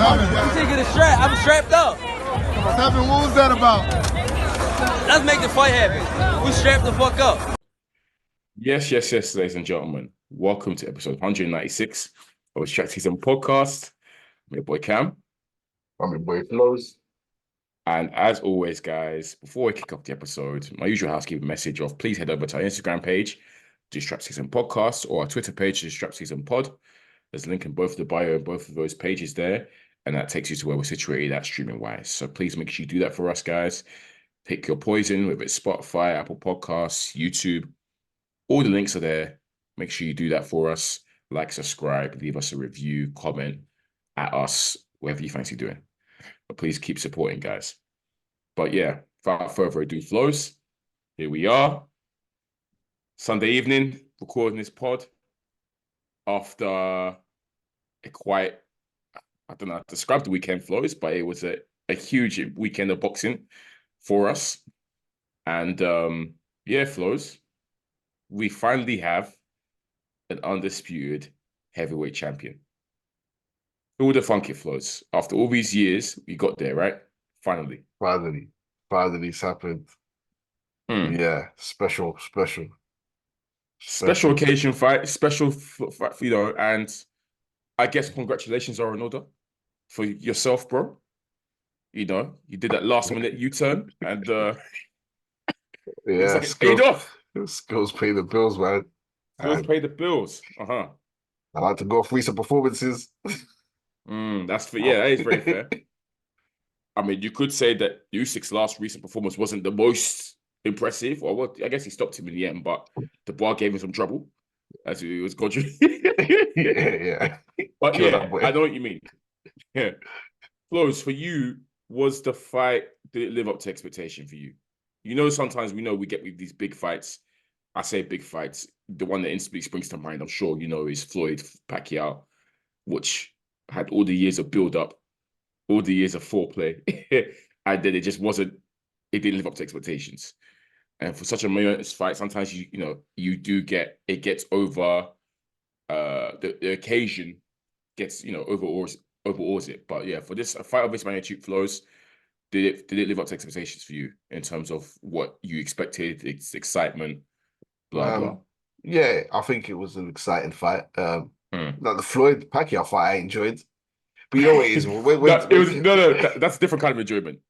I'm taking a strap. I'm strapped up. What's happening? What was that about? Let's make the fight happen. We strapped the fuck up. Yes, ladies and gentlemen. Welcome to episode 196 of the Track Season Podcast. I'm your boy Cam. I'm your boy Flows. And as always, guys, before we kick off the episode, my usual housekeeping message of please head over to our Instagram page, the Strap Season Podcast, or our Twitter page, the Strap Season Pod. There's a link in both the bio and both of those pages there, and that takes you to where we're situated at streaming-wise. So please make sure you do that for us, guys. Pick your poison, whether it's Spotify, Apple Podcasts, YouTube. All the links are there. Make sure you do that for us. Like, subscribe, leave us a review, comment at us, whatever you fancy doing. But please keep supporting, guys. But yeah, without further ado, Flows, here we are. Sunday evening, recording this pod after a quite, I don't know how to describe the weekend, Flows, but it was a huge weekend of boxing for us. And yeah, Flows, we finally have an undisputed heavyweight champion. Who would have thunk it, Flows? After all these years, we got there, right? Finally. Finally, it's happened. Yeah, special occasion fight, special fight, and I guess congratulations are in order for yourself, bro. You did that last minute U-turn and yeah, like it paid off. Skills pay the bills, man. Skills pay the bills. I like to go off recent performances. That is very fair. I mean, you could say that Usyk's last recent performance wasn't the most impressive, or what? I guess he stopped him in the end, but the bar gave him some trouble as he was going. yeah. But yeah, I know what you mean. Yeah, Flows, for you, was the fight, did it live up to expectation for you? Sometimes we get with these big fights. I say big fights. The one that instantly springs to mind, I'm sure is Floyd Pacquiao, which had all the years of build-up, all the years of foreplay, and then it didn't live up to expectations. And for such a momentous fight, sometimes you do get, it gets over, the occasion gets, overawes it. But yeah, for this, a fight of this magnitude, Flows, did it live up to expectations for you in terms of what you expected, its excitement, blah, blah? Yeah, I think it was an exciting fight. Like the Floyd Pacquiao fight, I enjoyed. But you know what it is? That's a different kind of enjoyment.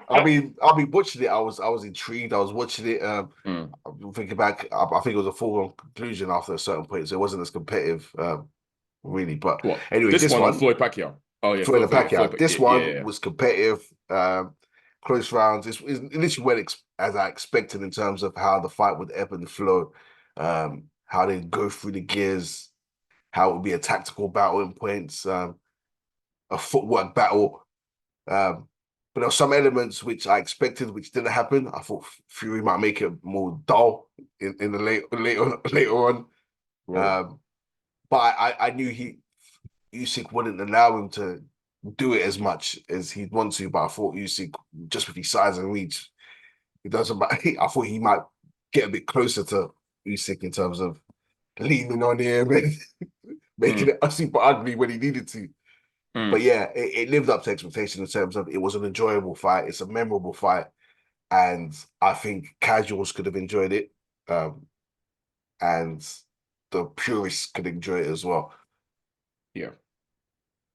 I mean, watching it, I was intrigued. I was watching it. Thinking back, I think it was a foregone conclusion after a certain point, so it wasn't as competitive, really. But anyway, this one, Floyd Pacquiao. Oh yeah, Floyd Pacquiao. This one was competitive, close rounds. It literally went as I expected in terms of how the fight would ebb and flow, how they go through the gears, how it would be a tactical battle in points, a footwork battle. But there were some elements which I expected, which didn't happen. I thought Fury might make it more dull in the later on. But I knew Usyk wouldn't allow him to do it as much as he'd want to. But I thought Usyk, just with his size and reach, it doesn't matter. I thought he might get a bit closer to Usyk in terms of leaning on him and making it super ugly when he needed to. But yeah, it lived up to expectation in terms of it was an enjoyable fight. It's a memorable fight. And I think casuals could have enjoyed it. And the purists could enjoy it as well. Yeah.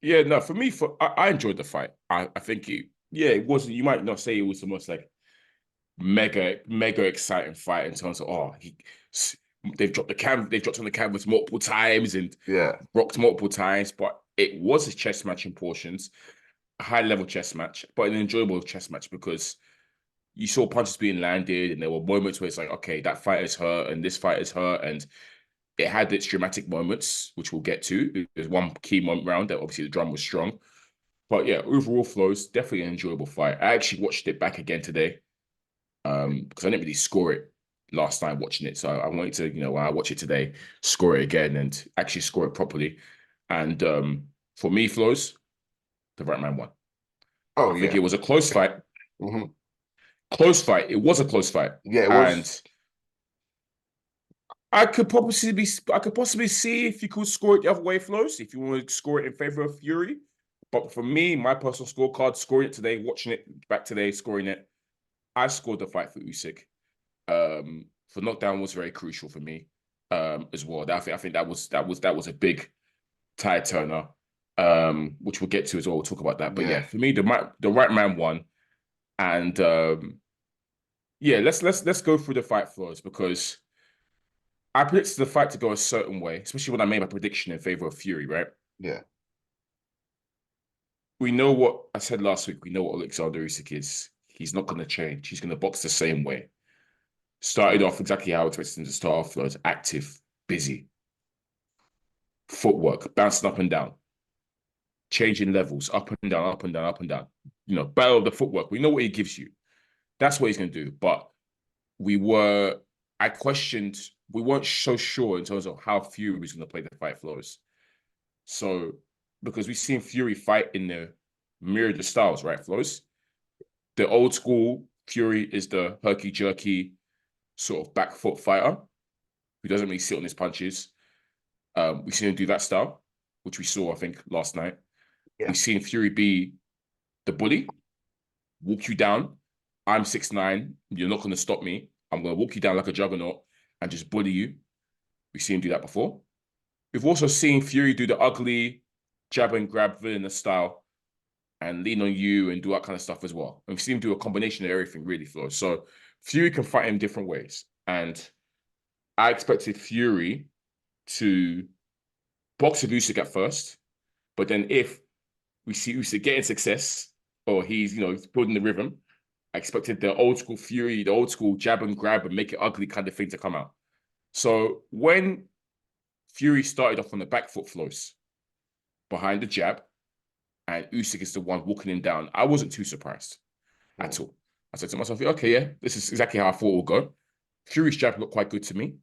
Yeah, no, for me, I enjoyed the fight. I think it wasn't, you might not say it was the most like mega exciting fight in terms of, they've dropped on the canvas multiple times and rocked multiple times, but it was a chess match in portions, a high level chess match, but an enjoyable chess match because you saw punches being landed and there were moments where it's like, okay, that fight is hurt and this fight is hurt, and it had its dramatic moments, which we'll get to. There's one key moment round that obviously the drum was strong. But yeah, overall, Flows, definitely an enjoyable fight. I actually watched it back again today because I didn't really score it last night watching it. So I wanted to, when I watch it today, score it again and actually score it properly. And for me, Flows, the right man won. I think it was a close fight. Mm-hmm. Close fight. It was a close fight. Yeah, it was. And I could possibly see if you could score it the other way, Flows, if you want to score it in favor of Fury. But for me, my personal scorecard, scoring it today, watching it back today, scoring it, I scored the fight for Usyk. For knockdown was very crucial for me, as well. I think that was a big tide turner, which we'll get to as well. We'll talk about that. But Yeah, yeah, for me, the right man won, and yeah, let's go through the fight Flows because I predicted the fight to go a certain way, especially when I made my prediction in favor of Fury, right? yeah, We know what I said last week. We know what Alexander Usyk is. He's not going to change. He's going to box the same way. Started off exactly how I expected him to start off, as active, busy, footwork, bouncing up and down, changing levels, up and down, up and down, up and down. Battle of the footwork. We know what he gives you. That's what he's going to do. But I questioned, we weren't so sure in terms of how Fury was going to play the fight Flows. So, because we've seen Fury fight in the myriad of styles, right, Flows? The old school Fury is the herky-jerky sort of back foot fighter who doesn't really sit on his punches. We've seen him do that style, which we saw, I think, last night. yeah, We've seen Fury be the bully, walk you down. I'm 6'9", you're not going to stop me. I'm going to walk you down like a juggernaut and just bully you. We've seen him do that before. We've also seen Fury do the ugly jab and grab villainous style and lean on you and do that kind of stuff as well. And we've seen him do a combination of everything, really, Flo. So Fury can fight in different ways. And I expected Fury to box with Usyk at first, but then if we see Usyk getting success or he's building the rhythm, I expected the old school Fury, the old school jab and grab and make it ugly kind of thing to come out. So when Fury started off on the back foot Flows behind the jab, and Usyk is the one walking him down, I wasn't too surprised at all. I said to myself, okay, yeah, this is exactly how I thought it would go. Fury's jab looked quite good to me.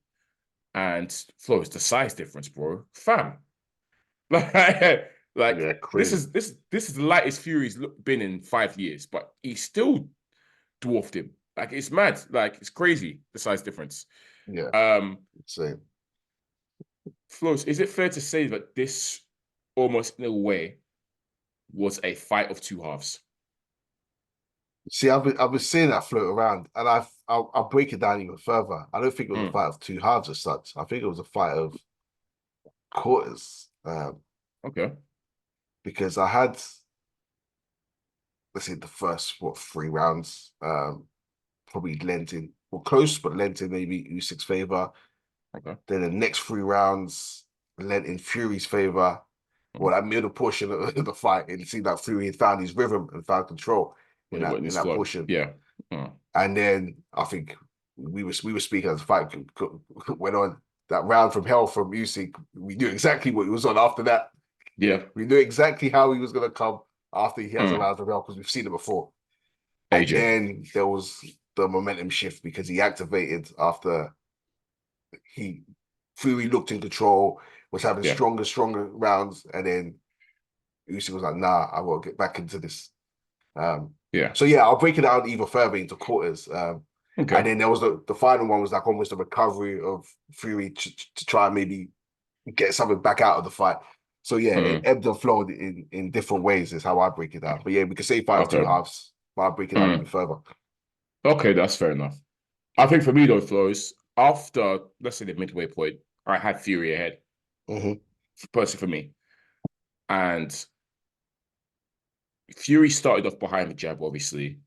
And Flows, the size difference, bro. Fam. like yeah, this crazy. is the lightest Fury's been in 5 years, but he still dwarfed him. Like, it's mad. Like, it's crazy, the size difference. Yeah, insane. Flows, is it fair to say that this almost in a way was a fight of two halves? See, I've been seeing that float around, and I'll break it down even further. I don't think it was a fight of two halves as such. I think it was a fight of quarters. Okay. Because I had, let's say, the first 3 rounds, probably lent in, well, close, but lent in maybe Usyk's favor. Okay. Then the next 3 rounds lent in Fury's favor. Well, that middle portion of the fight, it seemed like Fury had found his rhythm and found control in that portion. Yeah. And then I think we were speaking as the fight went on. That round from hell from Usyk, we knew exactly what he was on after that. Yeah. We knew exactly how he was going to come after he has a round from hell because we've seen it before. AJ. And then there was the momentum shift because he activated after Fury looked in control, was having stronger rounds, and then Usyk was like, "Nah, I will get back into this." So yeah, I'll break it down even further into quarters. Okay. And then there was the final one was like almost a recovery of Fury to try and maybe get something back out of the fight. So yeah, it ebbed and flowed in different ways is how I break it down. But yeah, we could say fight of two halves, but I'll break it down even further. Okay, that's fair enough. I think for me though, Flows, after let's say the midway point, I had Fury ahead. Personally for me. And Fury started off behind the jab, obviously.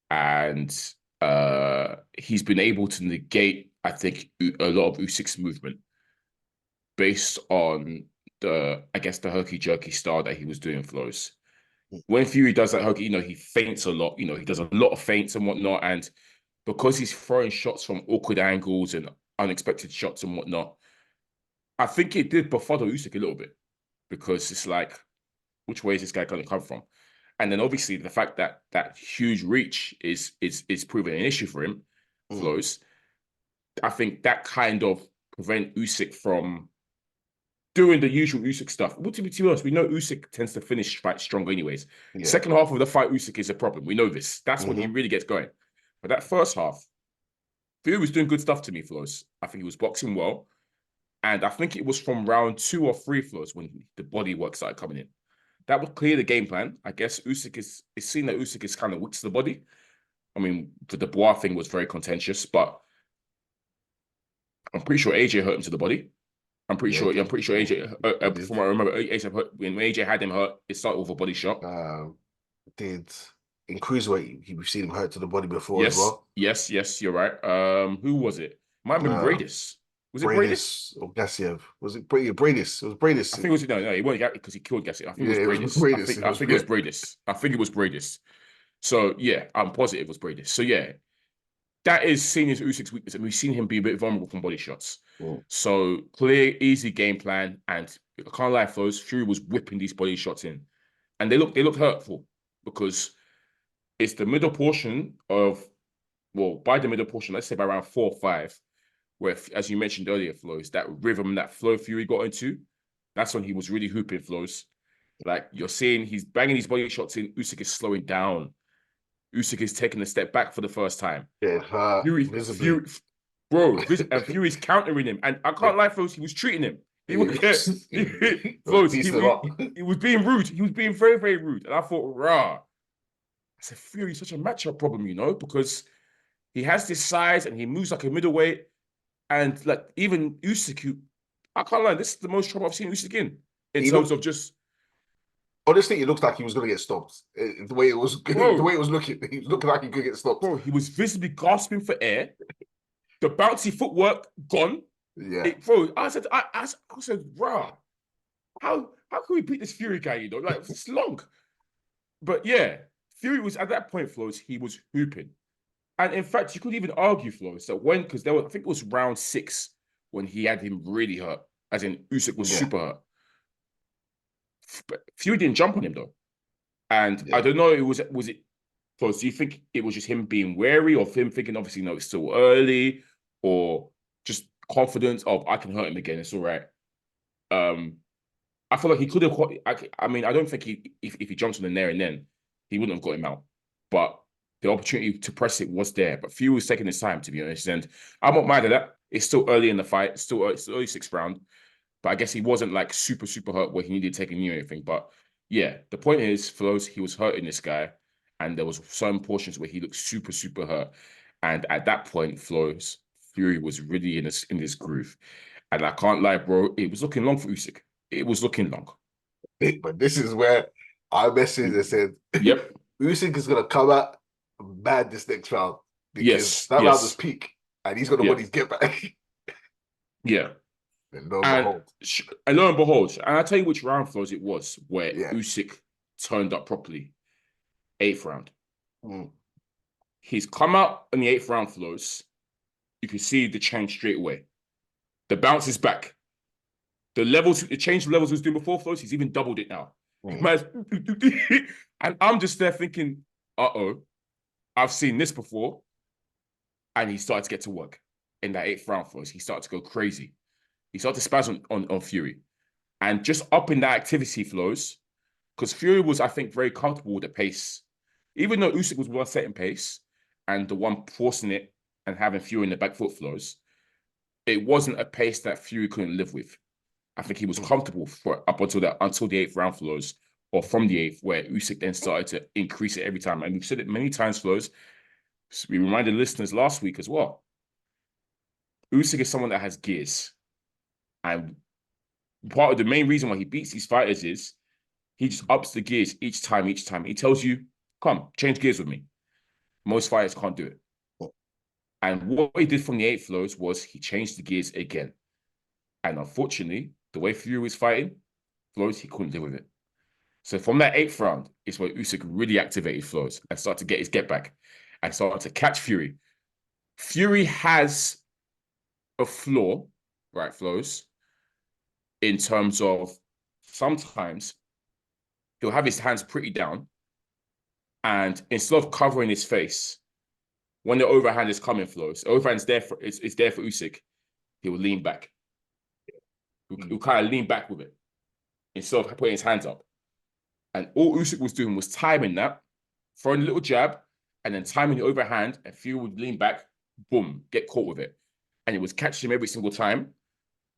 And he's been able to negate, I think, a lot of Usyk's movement based on the herky-jerky style that he was doing Flows. When Fury does that herky, he feints a lot. He does a lot of feints and whatnot. And because he's throwing shots from awkward angles and unexpected shots and whatnot, I think it did befuddle Usyk a little bit because it's like, which way is this guy going to come from? And then obviously the fact that that huge reach is proving an issue for him, Flows. I think that kind of prevent Usyk from doing the usual Usyk stuff. Well, to be honest, we know Usyk tends to finish fights strong anyways. Yeah. Second half of the fight, Usyk is a problem. We know this. That's when he really gets going. But that first half, Fury was doing good stuff to me, Flows. I think he was boxing well. And I think it was from round 2 or 3, Flows, when the body work started coming in. That would clear the game plan. I guess Usyk is seen that Usyk is kind of weak to the body. I mean, the Dubois thing was very contentious, but I'm pretty sure AJ hurt him to the body. I'm pretty sure AJ, from what I remember, AJ hurt, when AJ had him hurt, it started with a body shot. Did in cruiserweight, we've seen him hurt to the body before as Yes, well. yes, you're right. Who was it? Might have been Bradis. Was it Bradis? Or Gassiev? Was it Bradis? It was Bradis. I think it was no, he wasn't because he killed Gassiev. I think it was Bradis. I think it was Bradis. I think it was Bradis. So yeah, I'm positive it was Bradis. So yeah, that is seen as Usyk's weakness, and we've seen him be a bit vulnerable from body shots. Mm. So clear, easy game plan, and I can't lie, Flows. Fury was whipping these body shots in, and they look hurtful because it's the middle portion of, well, by the middle portion, let's say by around 4 or 5, where, as you mentioned earlier, Flows, that rhythm, that flow Fury got into, that's when he was really hooping, Flows. Like you're seeing, he's banging these body shots in. Usyk is slowing down. Usyk is taking a step back for the first time. Yeah, Fury's countering him, and I can't lie, Flows, he was treating him. He was being rude. He was being very, very rude, and I thought, rah. I said, Fury's such a matchup problem, because he has this size and he moves like a middleweight, and like even Usyk, I can't lie, this is the most trouble I've seen Usyk in terms of just. Honestly, it looks like he was going to get stopped. The way it was looking, he was looking like he could get stopped. Bro, he was visibly gasping for air. The bouncy footwork gone. Yeah, I said, rah, how can we beat this Fury guy? Like it's long. But yeah, Fury was at that point, Flows. He was hooping, and in fact, you could even argue, Flows, that because I think it was round 6 when he had him really hurt, as in Usyk was super hurt. But Fury didn't jump on him though, and I don't know. Was it? Flows, do you think it was just him being wary of him thinking, obviously, no, it's still early, or just confidence of I can hurt him again, it's all right? I feel like he could have. I mean, I don't think if he jumps on him there and then, he wouldn't have got him out. But the opportunity to press it was there. But Fury was taking his time, to be honest. And I'm not mad at that. It's still early in the fight. It's still early 6th round. But I guess he wasn't like super hurt where he needed to take a knee or anything. But yeah, the point is, Flows, he was hurting this guy. And there was some portions where he looked super hurt. And at that point, Flows, Fury was really in this groove. And I can't lie, bro, it was looking long for Usyk. It was looking long. But this is where I messaged and said, yep, Usyk is going to come out bad this next round. Because that round was peak. And he's going to want his get back. Yeah. And lo and behold, and I'll tell you which round, Flows, it was where Usyk turned up properly. 8th round. He's come out in the 8th round, Flows. You can see the change straight away. The bounce is back. The change of levels he was doing before, Flows, he's even doubled it now. And I'm just there thinking, I've seen this before. And he started to get to work in that 8th round, Flows. He started to go crazy. He started to spaz on Fury. And just up in that activity, Flows, because Fury was, I think, very comfortable with the pace. Even though Usyk was one setting pace and the one forcing it and having Fury in the back foot, Flows, it wasn't a pace that Fury couldn't live with. I think he was comfortable for up until the 8th round, Flows, or from the 8th, where Usyk then started to increase it every time. And we've said it many times, Flows. So we reminded listeners last week as well. Usyk is someone that has gears. And part of the main reason why he beats these fighters is he just ups the gears each time. He tells you, come, change gears with me. Most fighters can't do it. And what he did from the 8th, Flows, was he changed the gears again. And unfortunately, the way Fury was fighting, Flows, he couldn't deal with it. So from that 8th round is where Usyk really activated Flows and started to get his get back and started to catch Fury. Fury has a flaw, right, Flows, in terms of sometimes he'll have his hands pretty down, and instead of covering his face, when the overhand is coming, Flows, the overhand's there for it's there for Usyk, he will lean back. He'll kind of lean back with it instead of putting his hands up. And all Usyk was doing was timing that, throwing a little jab, and then timing the overhand, and Fury would lean back boom, get caught with it. And it was catching him every single time.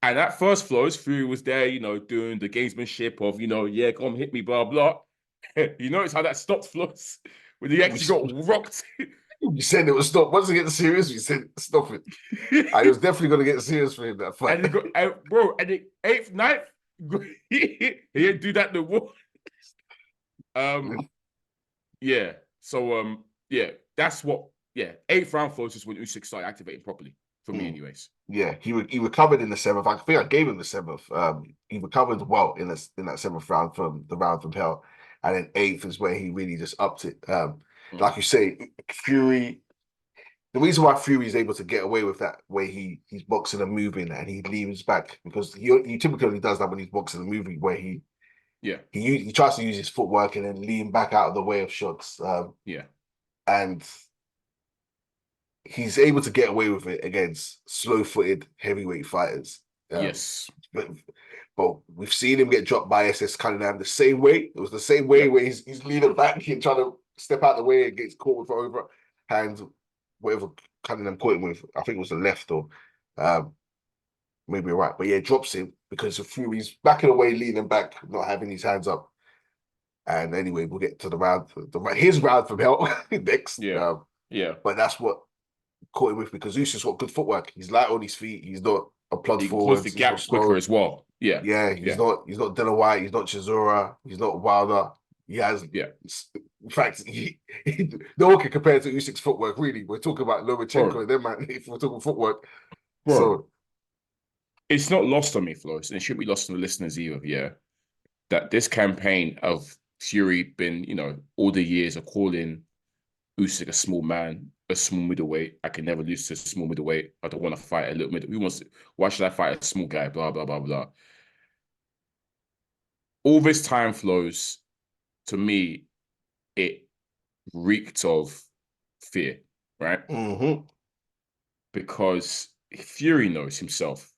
And at first, Flows, Fury was there, doing the gamesmanship of, yeah, come hit me, blah, blah. You notice how that stopped Flows? When he actually got rocked. You said it was stop. Once it gets serious, you said stop it. I was definitely going to get serious for him that fight. And he got, and the 8th, 9th, he didn't do that no more. Yeah. So, yeah, that's what, 8th round Flows is when Usyk started activating properly, for me anyways. Yeah, he recovered in the 7th. I think I gave him the 7th. He recovered well in that 7th round from the round from hell. And then 8th is where he really just upped it. Like you say, Fury. The reason why Fury is able to get away with that way he's boxing and moving and he leans back because he typically does that when he's boxing and moving where he tries to use his footwork and then lean back out of the way of shots. And he's able to get away with it against slow-footed heavyweight fighters. Yes. But we've seen him get dropped by SS Cunningham the same way. It was the same way where he's leaning back and trying to step out the way and gets caught with overhand, whatever Cunningham caught him with. I think it was the left or maybe right. But yeah, drops him because of Fury's backing away, leaning back, not having his hands up. And anyway, we'll get to the round, his round from hell next. But that's what caught him with because Usyk's got good footwork. He's light on his feet. He's not a plod forward. He closed the gaps quicker as well. He's not Dylan White. He's not Chisora. He's not Wilder. He has. In fact, no one can compare to Usyk's footwork. Really, we're talking about Lomachenko and them, man. If we're talking footwork, so it's not lost on me, Flores, and it shouldn't be lost on the listeners either. Yeah, that this campaign of Fury been, all the years of calling Usyk a small man, a small middleweight. I can never lose to a small middleweight. I don't want to fight a little middle. Why should I fight a small guy? Blah, blah, blah, blah. All this time flows, to me, it reeked of fear, right? Because Fury knows himself.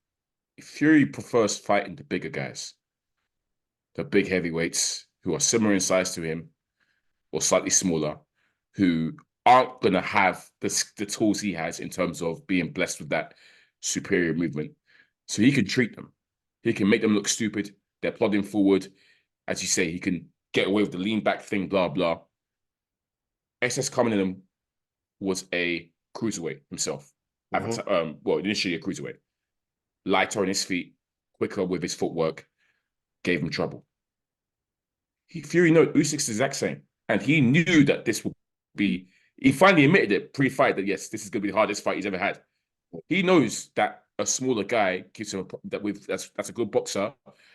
Fury prefers fighting the bigger guys, the big heavyweights who are similar in size to him or slightly smaller, who aren't going to have the tools he has in terms of being blessed with that superior movement. So he can treat them. He can make them look stupid. They're plodding forward. As you say, he can get away with the lean back thing, blah, blah. SS Cunningham was a cruiserweight himself. Initially a cruiserweight. Lighter on his feet, quicker with his footwork, gave him trouble. Fury knows Usyk's the exact same. And he knew that this would be, he finally admitted it pre-fight that yes, this is going to be the hardest fight he's ever had. He knows that a smaller guy gives him that's a good boxer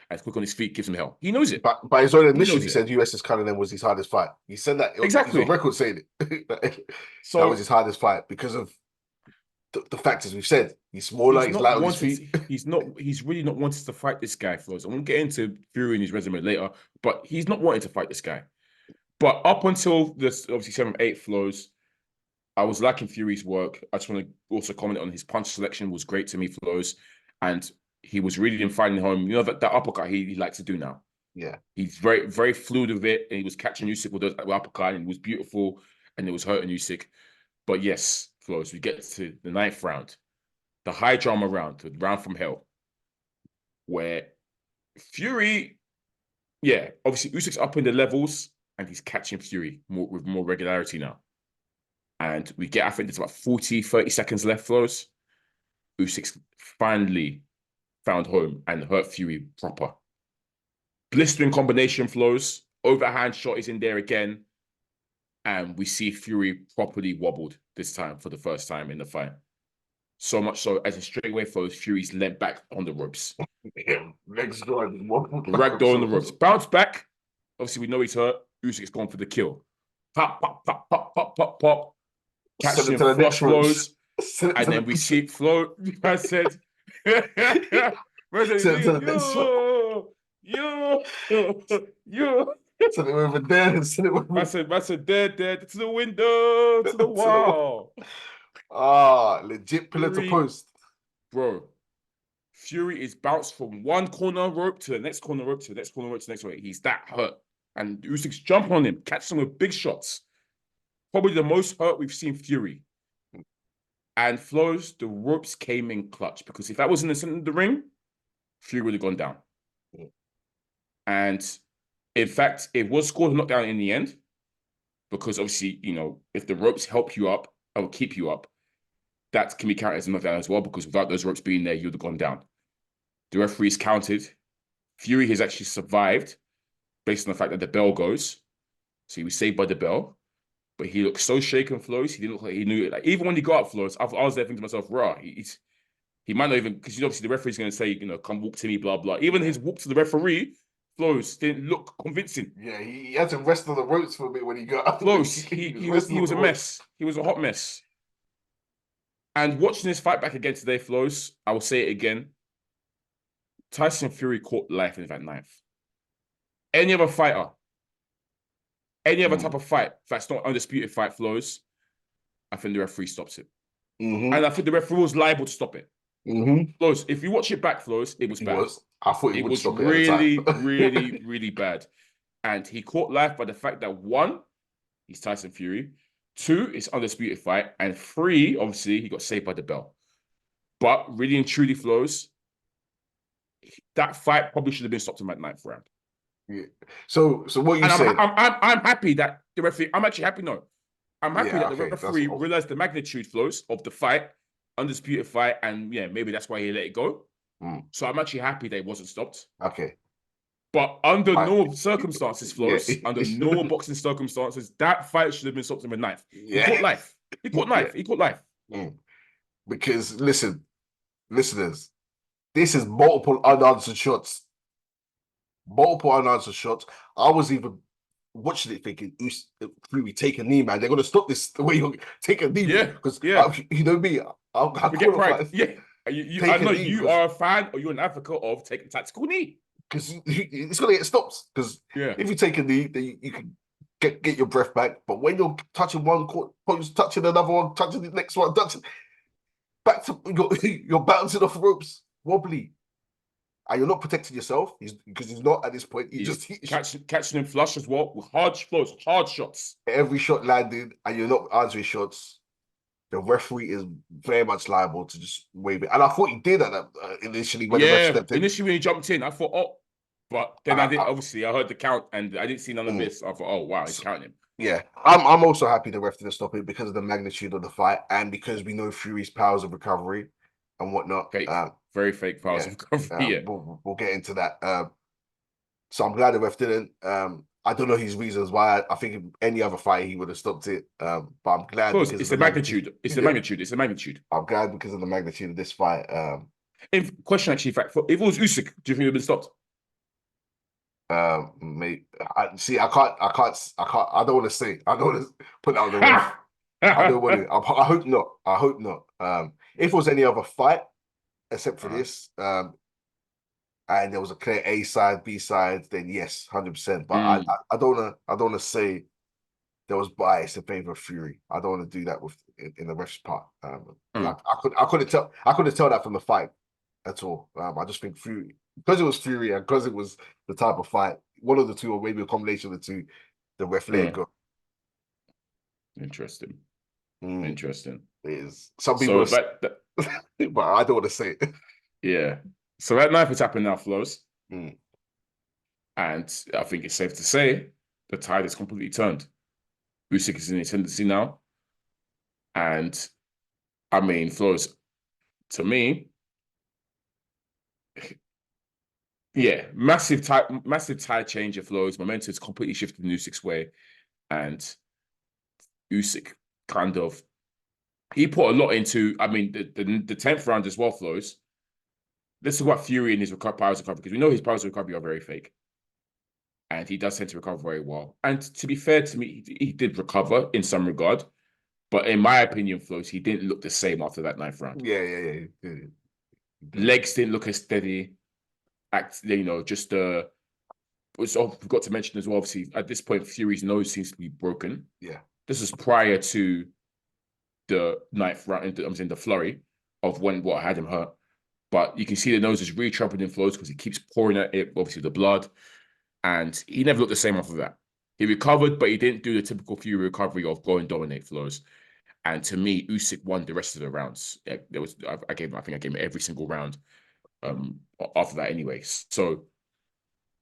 and quick on his feet gives him hell. He knows it. But by his own admission, he said USS Cunningham was his hardest fight. He said that exactly. He's on record saying it. So that was his hardest fight because of the factors we've said. He's smaller, he's light on his feet. He's really not wanting to fight this guy, Flows. I'm gonna get into Fury and his resume later, but he's not wanting to fight this guy. But up until this, obviously 7th, 8th Flows, I was liking Fury's work. I just want to also comment on his punch selection was great to me, Flows. And he was really in finding home. That uppercut he likes to do now. Yeah. He's very, very fluid with it. And he was catching Usyk with the uppercut and it was beautiful and it was hurting Usyk. But yes, Flows, we get to the 9th round, the high drama round, the round from hell, where Fury, obviously Usyk's up in the levels and he's catching Fury with more regularity now. And we get, I think there's about 40, 30 seconds left, Flows. Usyk's finally found home and hurt Fury proper. Blistering combination, Flows. Overhand shot is in there again. And we see Fury properly wobbled this time for the first time in the fight. So much so, as a straightaway Flows, Fury's leant back on the ropes. Ragdoll on the ropes. Bounce back. Obviously, we know he's hurt. Usyk's gone for the kill. Pop, pop, pop, pop, pop, pop, pop. Catching flush Flows. And then we see Flo. I said, yo. Send it over there. I said, there, to the window, to the wall. Legit pillar to post. Bro, Fury is bounced from one corner rope to the next corner rope to the next corner rope to the next rope. He's that hurt. And Usyk's jump on him, catch him with big shots. Probably the most hurt we've seen Fury. And Flows, the ropes came in clutch because if that was in the center of the ring, Fury would have gone down. Yeah. And in fact, it was scored a knockdown in the end because obviously, if the ropes help you up or keep you up, that can be counted as a knockdown as well because without those ropes being there, you'd have gone down. The referees counted. Fury has actually survived based on the fact that the bell goes. So he was saved by the bell. But he looked so shaken, Flows. He didn't look like he knew it. Like, even when he got up, Flows, I was there thinking to myself, raw, he might not even, because obviously the referee's going to say, come walk to me, blah, blah. Even his walk to the referee, Flows didn't look convincing. Yeah, he had to rest on the ropes for a bit when he got up. Flows, he was a mess. He was a hot mess. And watching this fight back again today, Flows, I will say it again. Tyson Fury caught life in that ninth. Any other fighter, any other type of fight that's not undisputed fight, Flows, I think the referee stops it. And I think the referee was liable to stop it. Flows, if you watch it back, Flows, it was bad. I thought it would was stop really, it really, really bad. And he caught life by the fact that 1, he's Tyson Fury. 2, it's undisputed fight. And 3, obviously, he got saved by the bell. But really and truly, Flows, that fight probably should have been stopped in that 9th round. Yeah. So what you saying? I'm happy that the referee. I'm actually happy. No, I'm happy that the referee awesome. realized the magnitude, Flows, of the fight, undisputed fight, and maybe that's why he let it go. So I'm actually happy that it wasn't stopped. Okay. But under normal circumstances, Flows, under normal boxing circumstances, that fight should have been stopped in the 9th. He caught life. He caught life. He caught life. Because listeners, this is multiple unanswered shots. Multiple unanswered shots. I was even watching it thinking, Fury, take a knee, man. They're going to stop this the way you take a knee. Because, you know me, I forget pride. Yeah. I know you are a fan or you're an advocate of taking tactical knee. Because it's going to get stopped. Because if you take a knee, then you can get your breath back. But when you're touching one court, touching another one, touching the next one, touching back to you're bouncing off ropes, wobbly. And you're not protecting yourself because he's not at this point. He's catching him flush as well with hard flows, hard shots. Every shot landed, and you're not answering shots. The referee is very much liable to just wave it. And I thought he did at that initially when the ref stepped in. Initially when he jumped in, I thought, but then I heard the count and I didn't see none of this. I thought, oh wow, he's counting him. Yeah, I'm also happy the ref didn't stop it because of the magnitude of the fight and because we know Fury's powers of recovery and whatnot. Very fake powers of recovery. We'll get into that. So I'm glad the ref didn't. I don't know his reasons why. I think in any other fight he would have stopped it. But I'm glad because it's the magnitude. It's the magnitude. It's the magnitude. I'm glad because of the magnitude of this fight. Question actually, fact, if it was Usyk, do you think it would have been stopped? Mate, I don't want to say. I don't want to put out the ref. I don't want to. I hope not. I hope not. If it was any other fight, except for this, and there was a clear A side, B side, then yes, 100%. But I don't want to say there was bias in favor of Fury. I don't want to do that in the ref's part. I couldn't tell that from the fight at all. I just think Fury, because it was Fury and because it was the type of fight, one of the two or maybe a combination of the two, the ref let it go. Interesting. Interesting. It is. Some people, but I don't want to say it. Yeah. So that knife is happening now, Flows. And I think it's safe to say the tide is completely turned. Usyk is in the ascendancy now. And I mean, Flows, to me, massive tide change of Flows. Momentum is completely shifted in Usyk's way. And Usyk kind of, he put a lot into, I mean, the 10th round as well, Flows. Let's talk about Fury and his powers of recovery, because we know his powers of recovery are very fake. And he does tend to recover very well. And to be fair to me, he did recover in some regard. But in my opinion, Flows, he didn't look the same after that 9th round. Yeah. Legs didn't look as steady. Just forgot to mention as well, obviously, at this point, Fury's nose seems to be broken. Yeah. This is prior to the 9th round, in the flurry of what had him hurt. But you can see the nose is really troubled in Flows because he keeps pouring at it, obviously the blood. And he never looked the same after that. He recovered, but he didn't do the typical Fury recovery of go and dominate Flows. And to me, Usyk won the rest of the rounds. I think I gave him every single round after that anyway. So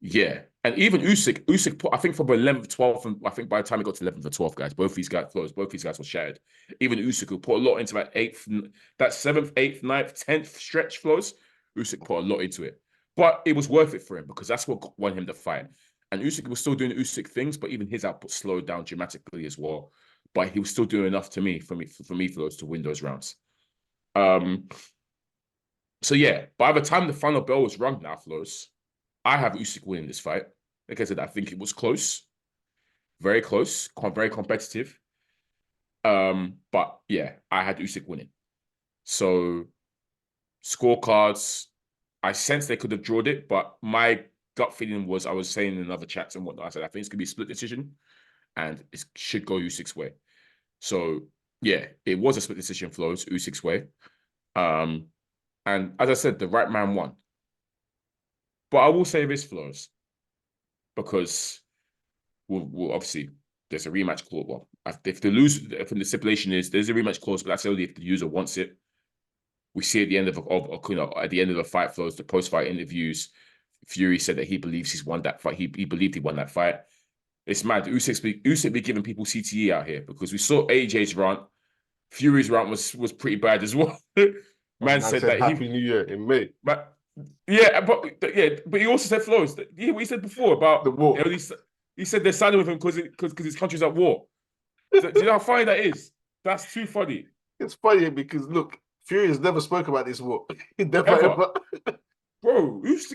yeah. And even Usyk put, I think from 11th, 12th, and I think by the time it got to 11th or 12th, guys, both these guys were shattered. Even Usyk who put a lot into that 7th, 8th, 9th, 10th stretch flows. Usyk put a lot into it. But it was worth it for him because that's what won him the fight. And Usyk was still doing Usyk things, but even his output slowed down dramatically as well. But he was still doing enough for me for those to win those rounds. So yeah, by the time the final bell was rung now, Flows, I have Usyk winning this fight. Like I said, I think it was close, very competitive. But yeah, I had Usyk winning. So scorecards, I sense they could have drawed it, but my gut feeling was I was saying in other chats and whatnot. I said I think it's gonna be a split decision, and it should go Usyk's way. So yeah, it was a split decision, Flows Usyk's way. And as I said, the right man won. But I will say this, Flows, because we'll obviously there's a rematch clause. Well, if the stipulation is there's a rematch clause, but that's only if the user wants it. We see at the end of at the end of the fight, Flows, the post-fight interviews, Fury said that he believes he's won that fight. He believed he won that fight. It's mad. Usyk be giving people CTE out here because we saw AJ's rant. Fury's rant was pretty bad as well. Man said that Happy New Year in May. But but he also said Flows. What he said before about the war. He said they're signing with him because his country's at war. So, do you know how funny that is? That's too funny. It's funny because look, Fury has never spoke about this war. Never ever. Bro, he's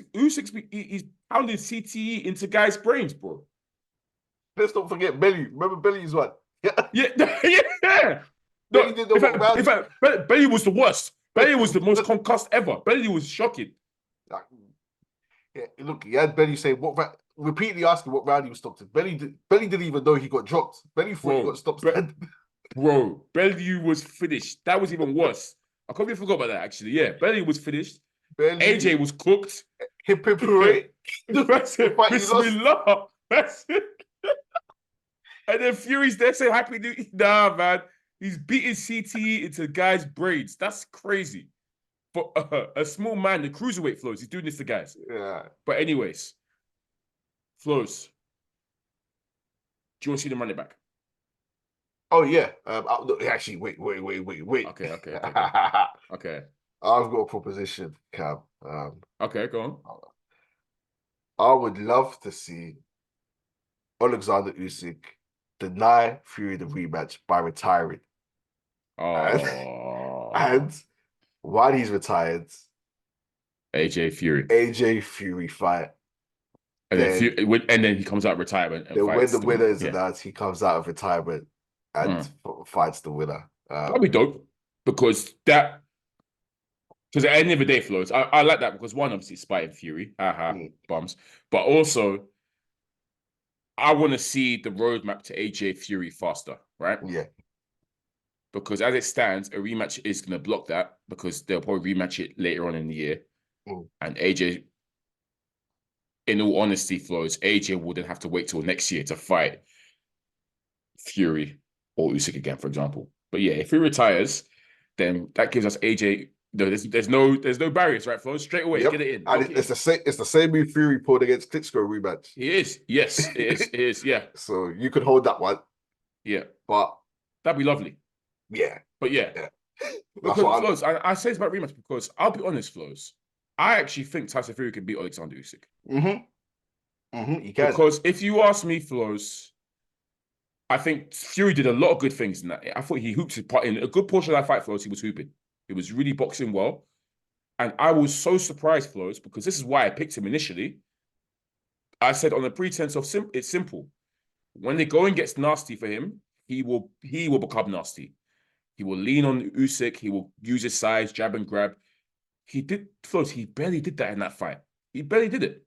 pounding CTE into guys' brains, bro. Let's not forget Belly. Remember Belly's one? Yeah. Belly did the in fact, Belly was the worst. Belly was the most concussed ever. Belly was shocking. Yeah, look, he had Belly saying repeatedly asking what round he was stopped in. Belly didn't even know he got dropped. Belly thought he got stopped. Bro, Belly was finished. That was even worse. I completely forgot about that, actually. Yeah, Belly was finished. AJ was cooked. Hippopotamus. That's it. Bismillah. That's it. And then Fury's there saying Happy New Year. Nah, man. He's beating CTE into guys' brains. That's crazy. For a small man, the cruiserweight Flows, he's doing this to guys. Yeah. But anyways, Flows, do you want to see them run it back? Oh, yeah. Actually, wait. Okay. Okay. I've got a proposition, Cam. Okay, go on. I would love to see Alexander Usyk deny Fury the rematch by retiring. Oh. And while he's retired, AJ Fury fight. And then he comes out of retirement. And when the winner is announced, he comes out of retirement and fights the winner. That'd be dope because at the end of the day, Flows, I like that because one, obviously, spiting Fury, bums, but also I want to see the roadmap to AJ Fury faster, right? Yeah. Because as it stands, a rematch is going to block that because they'll probably rematch it later on in the year. And AJ, in all honesty, Flows, AJ will then have to wait till next year to fight Fury or Usyk again, for example. But yeah, if he retires, then that gives us AJ. No, there's no barriers, right, Flows? Straight away, get it in. And it's the same move Fury pulled against Klitschko rematch. He is. Yes, it is. Yeah. So you could hold that one. Yeah. But that'd be lovely. Yeah. But yeah. Because Flows, I say it's about rematch because I'll be honest, Flows. I actually think Tyson Fury can beat Alexander Usyk. You can. Because if you ask me, Flows, I think Fury did a lot of good things in that. I thought he hooped his part in a good portion of that fight, Flows. He was hooping. He was really boxing well. And I was so surprised, Flows, because this is why I picked him initially. I said on the pretense of it's simple. When the going gets nasty for him, he will become nasty. He will lean on Usyk. He will use his size, jab and grab. He barely did that in that fight. He barely did it.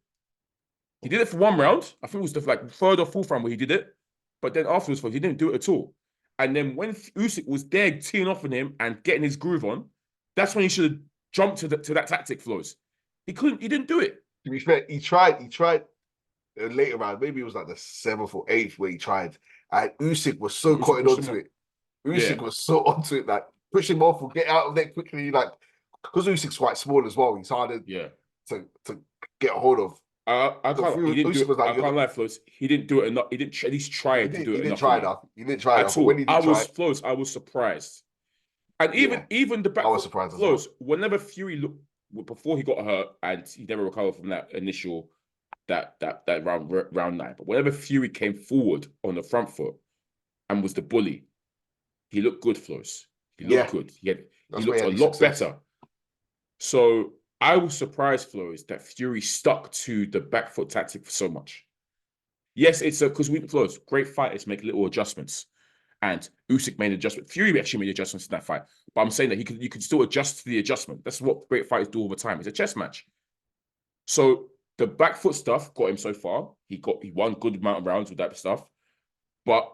He did it for one round. I think it was the third or fourth round where he did it. But then afterwards, he didn't do it at all. And then when Usyk was there teeing off on him and getting his groove on, that's when he should have jumped to that tactic, Flows. He didn't do it. To be fair, he tried later round. Maybe it was like the 7th or 8th where he tried. And Usyk was so caught onto it. Usyk was so onto it, like push him off or get out of there quickly, like because Usyk's quite small as well. He's harder Yeah. to get a hold of. I So can't. He didn't do Usyk it. was like, I can't lie, Flows. He didn't do it enough. He didn't at least try to do he it didn't enough for try me enough. He didn't try enough. at But when all. he did try, I was surprised. And yeah, even the I back was surprised as well. Flows. Whenever Fury looked before he got hurt and he never recovered from that initial that round 9. But whenever Fury came forward on the front foot and was the bully, he looked good, Flows. He looked Yeah, good. He that's where looked he a had his lot success. better. So I was surprised, Flows, that Fury stuck to the back foot tactic for so much. Yes, it's because we Flows, great fighters make little adjustments. And Usyk made an adjustment. Fury actually made adjustments in that fight. But I'm saying that you can still adjust to the adjustment. That's what great fighters do all the time. It's a chess match. So the back foot stuff got him so far. He won good amount of rounds with that stuff. But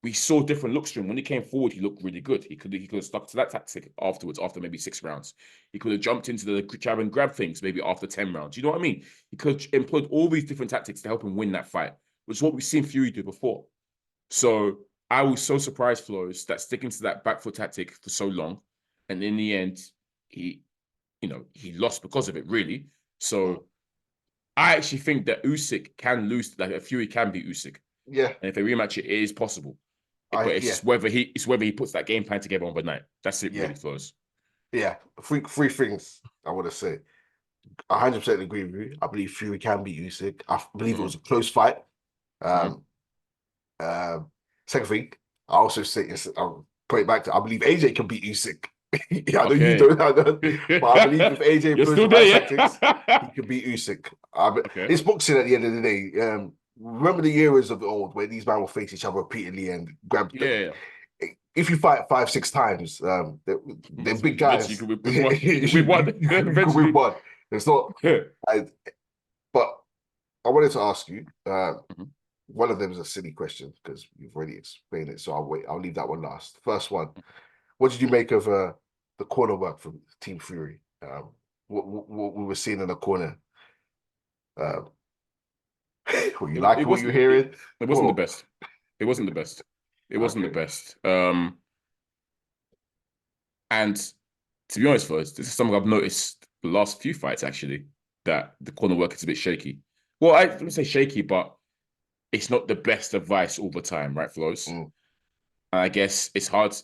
we saw different looks to him. When he came forward, he looked really good. He could have stuck to that tactic afterwards, after maybe 6 rounds. He could have jumped into the jab and grab things maybe after 10 rounds. You know what I mean? He could have employed all these different tactics to help him win that fight, which is what we've seen Fury do before. So I was so surprised, Flores, that sticking to that back foot tactic for so long, and in the end, he lost because of it, really. So I actually think that Usyk can lose, like Fury can beat Usyk. Yeah, and if they rematch it is possible. But it's just whether he puts that game plan together on the night. That's it, really, Flores. Yeah, three things I want to say. 100% agree with you. I believe Fury can beat Usyk. I believe it was a close fight. Second thing, I also say, I'll put it back to, I believe AJ can beat Usyk. Yeah, I know you don't, but I believe if AJ employs the right tactics, he can beat Usyk. It's boxing at the end of the day. Remember the eras of the old where these men will face each other repeatedly and grab. If you fight 5-6 times, they're big guys. You could win one. You could win one. You could win one. It's not. But I wanted to ask you. One of them is a silly question because you've already explained it, so I'll wait. I'll leave that one last. First one. What did you make of the corner work from Team Fury? What we were seeing in the corner. Were you liking what you're hearing? It wasn't the best. It wasn't the best. It wasn't the best. And to be honest, first, this is something I've noticed the last few fights actually, that the corner work is a bit shaky. Well, I wouldn't say shaky, but it's not the best advice all the time, right, Flows? And I guess it's hard.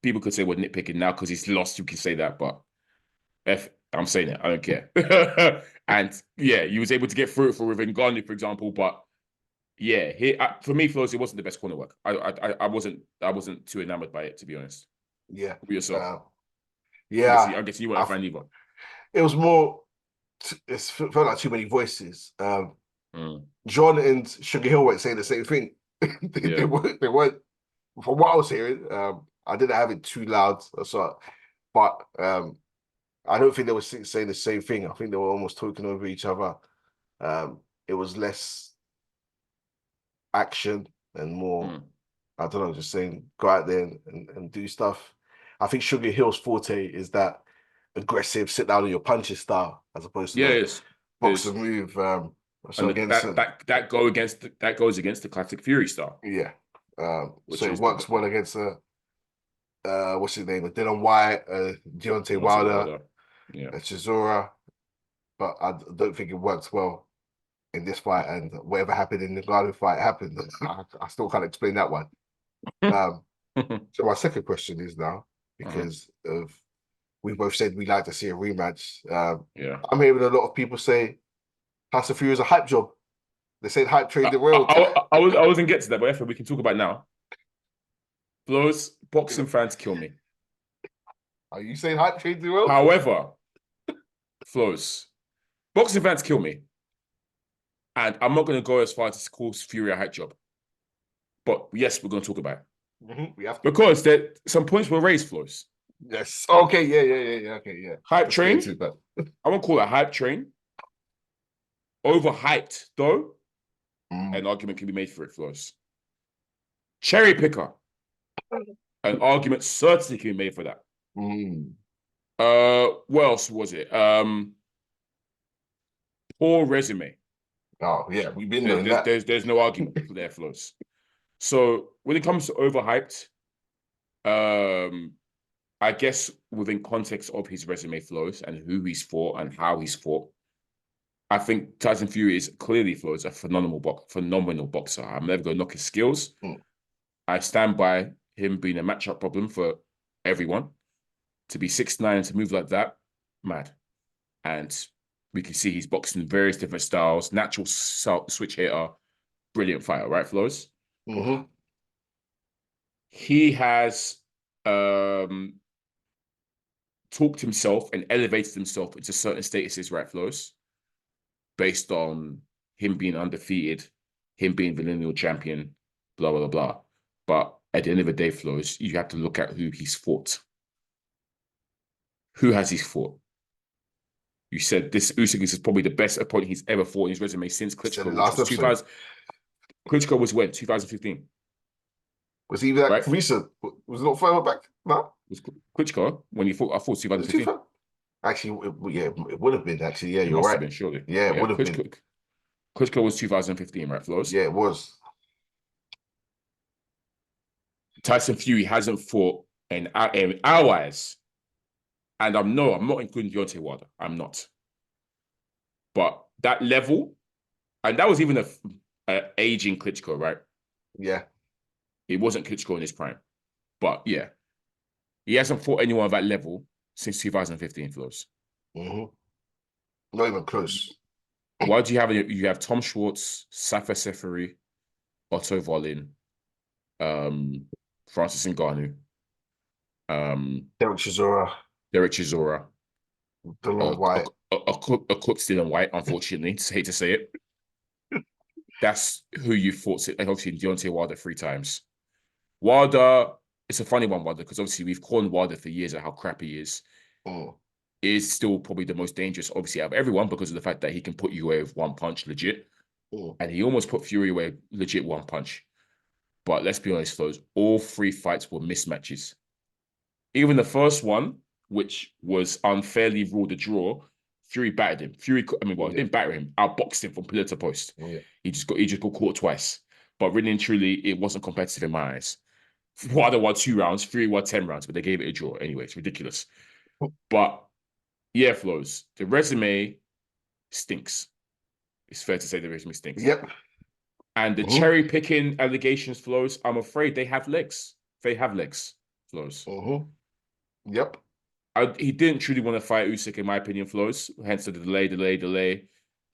People could say we're nitpicking now because he's lost. You can say that, but I'm saying it. I don't care. And yeah, he was able to get through it for Ngannou, for example. But yeah, for me, Flows, it wasn't the best corner work. I wasn't too enamored by it, to be honest. Yeah. For yourself. Yeah. I guess you weren't a fan either. It was more. It felt like too many voices. John and Sugar Hill weren't saying the same thing. They weren't. From what I was hearing, I didn't have it too loud, but I don't think they were saying the same thing. I think they were almost talking over each other. It was less action and more, I don't know, just saying go out there and do stuff. I think Sugar Hill's forte is that aggressive, sit down on your punches style, as opposed to boxer move. So that goes against the classic Fury style. Yeah. So it works well against what's his name? Dylan White, Deontay Wilder, Chisora. But I don't think it works well in this fight. And whatever happened in the Ngannou fight happened. I still can't explain that one. So my second question is now, because of we both said we like to see a rematch. I'm hearing a lot of people say House of Fury is a hype job. They said hype train the world. I wasn't get to that, but we can talk about now. Flows, boxing fans kill me. Are you saying hype train the world? However, Flows, boxing fans kill me. And I'm not going to go as far as to call Fury a hype job. But yes, we're going to talk about it. We have to. Because some points were raised, Flows. Yes. Okay. Yeah. Okay. Yeah. Hype train. I won't call it hype train. Overhyped, though. An argument can be made for it, Flows. Cherry picker. An argument certainly can be made for that. What else was it? Poor resume. Oh, yeah. We've been doing that. There's no argument for their Flows. So when it comes to overhyped, I guess within context of his resume flows and who he's fought and how he's fought, I think Tyson Fury is clearly flows a phenomenal boxer. I'm never going to knock his skills. I stand by him being a matchup problem for everyone. To be 6'9" and to move like that, mad. And we can see he's boxing various different styles, natural switch hitter, brilliant fighter, right, Flows? He has talked himself and elevated himself into certain statuses, right, Flows, based on him being undefeated, him being the lineal champion, blah, blah, blah. But at the end of the day, Flows, you have to look at who he's fought. Who has he fought? You said this Usyk is probably the best opponent he's ever fought in his resume since Klitschko. Last was 2000. Klitschko was when? 2015. Was he that recent? Was it not further back? No. Was Klitschko when he fought? I thought 2015. Actually, it would have been. Actually, yeah, you're must right. Have been, surely. Yeah, it would have been. Klitschko was 2015, right, Flows? Yeah, it was. Tyson Fury hasn't fought in our eyes. And I'm not including Deontay Wilder. I'm not. But that level, and that was even a aging Klitschko, right? Yeah. It wasn't Klitschko in his prime. But yeah, he hasn't fought anyone at that level since 2015, Flows. Not even close. Why do you have you have Tom Schwartz, Safa Seferi, Otto Wallin, Francis Ngannou, Derek Chisora, Dylan White. A cook Dylan White, unfortunately, hate to say it. That's who you fought, and obviously Deontay Wilder 3 times. Wilder, it's a funny one, Wilder, because obviously we've called Wilder for years at how crap he is. Is still probably the most dangerous, obviously, out of everyone because of the fact that he can put you away with one punch, legit. And he almost put Fury away, legit one punch. But let's be honest, folks, all 3 fights were mismatches. Even the first one, which was unfairly ruled a draw, Fury battered him. He didn't batter him, outboxed him from pillar to post. He just got caught twice. But really and truly, it wasn't competitive in my eyes. Wilder won 2 rounds, Fury won 10 rounds, but they gave it a draw. Anyway, it's ridiculous. But yeah, Flows, the resume stinks. It's fair to say the resume stinks. Yep. And the cherry picking allegations, Flows, I'm afraid they have legs. They have legs, Flows. Yep. He didn't truly want to fight Usyk, in my opinion, Flows. Hence the delay, the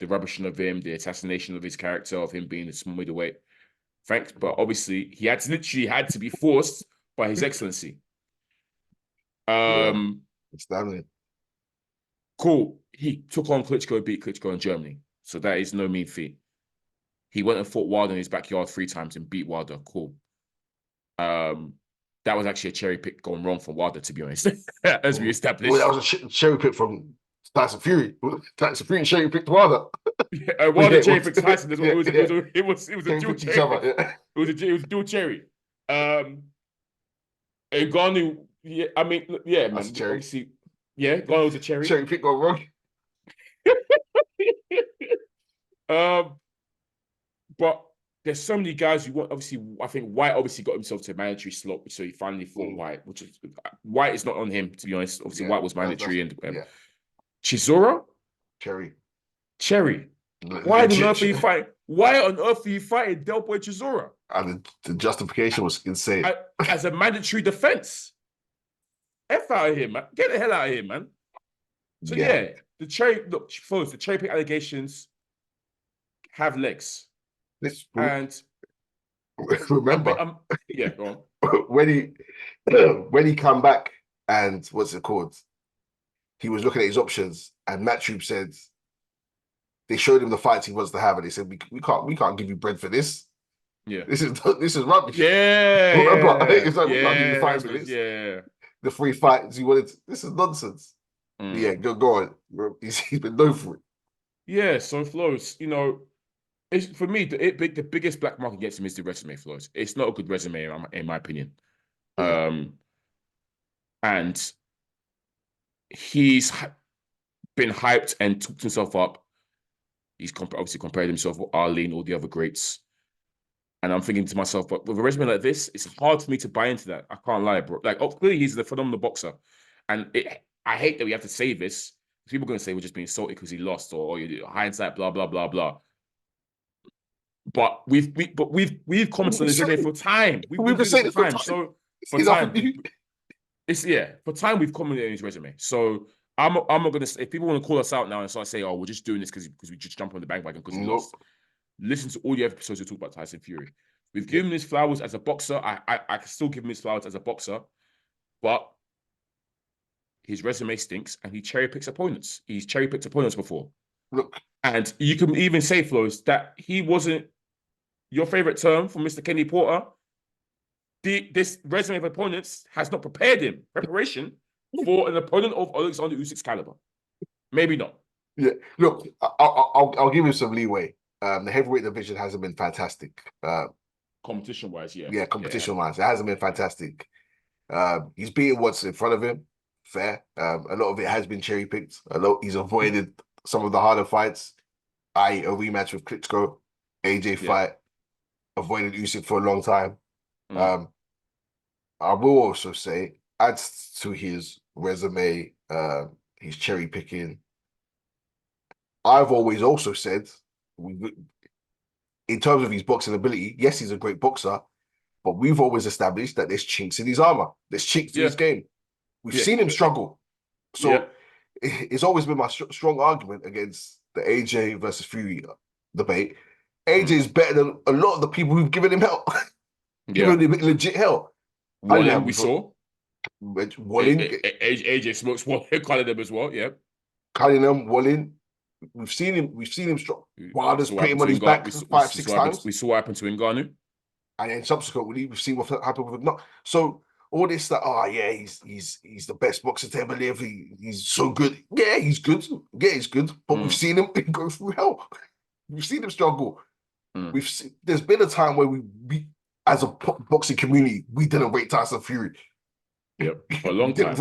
rubbishing of him, the assassination of his character, of him being a small middleweight. Thanks, but obviously he had to be forced by His Excellency. Stanley. Cool. He took on Klitschko, beat Klitschko in Germany. So that is no mean feat. He went and fought Wilder in his backyard 3 times and beat Wilder. Cool. That was actually a cherry pick going wrong for Wilder, to be honest, as we established. Well, that was a cherry pick from Tyson Fury. Tyson Fury cherry picked Wilder. Wilder cherry picked Tyson. It was a dual cherry. It was a dual cherry. Ngannou, yeah, I mean, yeah, man. Obviously, yeah, Ngannou was a cherry. Cherry pick gone wrong. But there's so many guys who want. Obviously, I think White obviously got himself to a mandatory slot, so he finally fought White. Which is White is not on him, to be honest. Obviously, White was mandatory, and Chisora, cherry. Why on earth are you fighting? Why on earth are you fighting Del Boy Chisora? And the justification was insane. As a mandatory defense. F out of here, man. Get the hell out of here, man. So the cherry pick allegations have legs. And remember, go on. when he come back and what's it called? He was looking at his options, and Matt Troop said they showed him the fights he wants to have, and they said we can't give you bread for this. Yeah, this is rubbish. Yeah, it's like, we can't give you fights for this. Yeah, the 3 fights he wanted. This is nonsense. Yeah, go on. He's been known for it. Yeah, so Flows, it's, for me, the biggest black mark against him is the resume, Flows. It's not a good resume, in my opinion. And he's been hyped and talked himself up. He's obviously compared himself with Ali and all the other greats. And I'm thinking to myself, but with a resume like this, it's hard for me to buy into that. I can't lie, bro. Like, clearly he's a phenomenal boxer. And I hate that we have to say this. People are going to say we're just being salty because he lost or hindsight, blah, blah, blah, blah. But we've commented on his resume for time. We've been been doing this saying for it for time. time. So It's enough. for time we've commented on his resume. So I'm not gonna say, if people want to call us out now and start saying, oh, we're just doing this because we just jump on the bandwagon because he lost. Listen to all the episodes we talk about Tyson Fury. We've given him his flowers as a boxer. I can still give him his flowers as a boxer, but his resume stinks and he cherry picks opponents. He's cherry picked opponents before. Look, and you can even say, Flows, that he wasn't your favorite term from Mr. Kenny Porter. This resume of opponents has not prepared him. Preparation for an opponent of Alexander Usyk's caliber. Maybe not. Yeah, look, I'll give him some leeway. The heavyweight division hasn't been fantastic. Competition-wise, yeah. Yeah, competition-wise, it hasn't been fantastic. He's beaten what's in front of him. Fair. A lot of it has been cherry-picked. He's avoided some of the harder fights, i.e. a rematch with Klitschko, AJ fight, avoided Usyk for a long time. I will also say, adds to his resume, his cherry-picking. I've always also said, in terms of his boxing ability, yes, he's a great boxer, but we've always established that there's chinks in his armor. There's chinks in his game. We've seen him struggle. So it's always been my strong argument against the AJ versus Fury debate. AJ is better than a lot of the people who've given him hell. Given him legit hell. Wallin, we saw. Wallin. AJ smokes Cunningham as well, yeah. Cunningham, Wallin. We've seen him strong. Wilder's put him on his back 5-6 times. We saw what happened to Ngannou. And then subsequently, we've seen what happened with not. So all this that, he's the best boxer to ever live. He's so good. Yeah, he's good. Yeah, he's good. But we've seen him go through hell. We've seen him struggle. There's been a time where we as a boxing community, we didn't rate Tyson Fury. Yep, for a long time.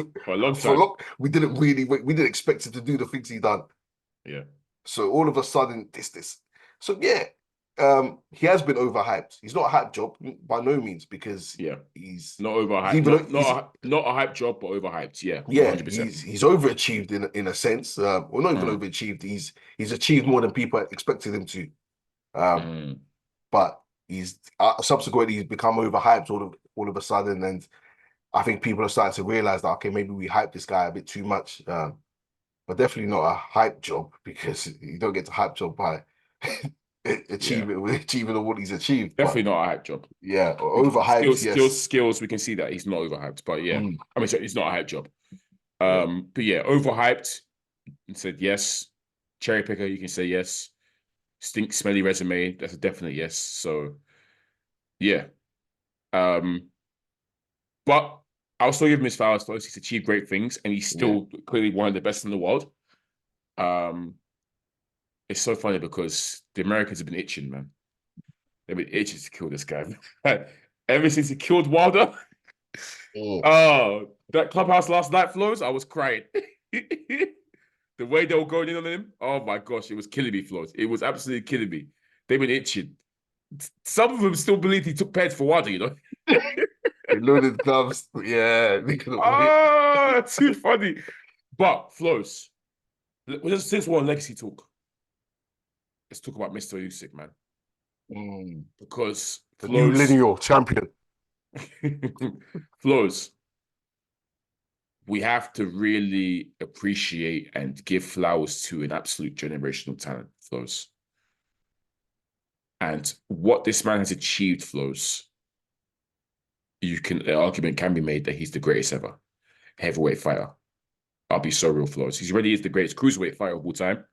We didn't really wait. We didn't expect him to do the things he done. Yeah. So all of a sudden, this. So yeah, he has been overhyped. He's not a hype job by no means because he's not overhyped. Not a hype job, but overhyped. Yeah, 100%. He's overachieved in a sense. Well, not even overachieved. He's achieved more than people expected him to. But he's subsequently he's become overhyped all of a sudden, and I think people are starting to realize that okay, maybe we hyped this guy a bit too much. But definitely not a hype job because you don't get to hype job by achieving what he's achieved. Definitely not a hype job. Yeah, overhyped. Skills. We can see that he's not overhyped, but yeah, I mean, sorry, it's not a hype job. But yeah, overhyped. And said yes. Cherry picker, you can say yes. Stink, smelly resume. That's a definite yes. So yeah, but I'll still give him his flowers first. He's achieved great things, and he's still clearly one of the best in the world. It's so funny because the Americans have been itching, man. They've been itching to kill this guy. Ever since he killed Wilder. That clubhouse last night, Flows, I was crying. The way they were going in on him, oh my gosh, it was killing me, Flows. It was absolutely killing me. They've been itching. Some of them still believe he took pads for Wilder, you know? Loaded gloves, yeah. Too funny. But Flows, since we're on legacy talk, let's talk about Mr. Usyk, man. Because the new lineal champion. Flows, we have to really appreciate and give flowers to an absolute generational talent, Flows. And what this man has achieved, Flows, an argument can be made that he's the greatest ever heavyweight fighter. I'll be so real, Flows. He already is the greatest cruiserweight fighter of all time.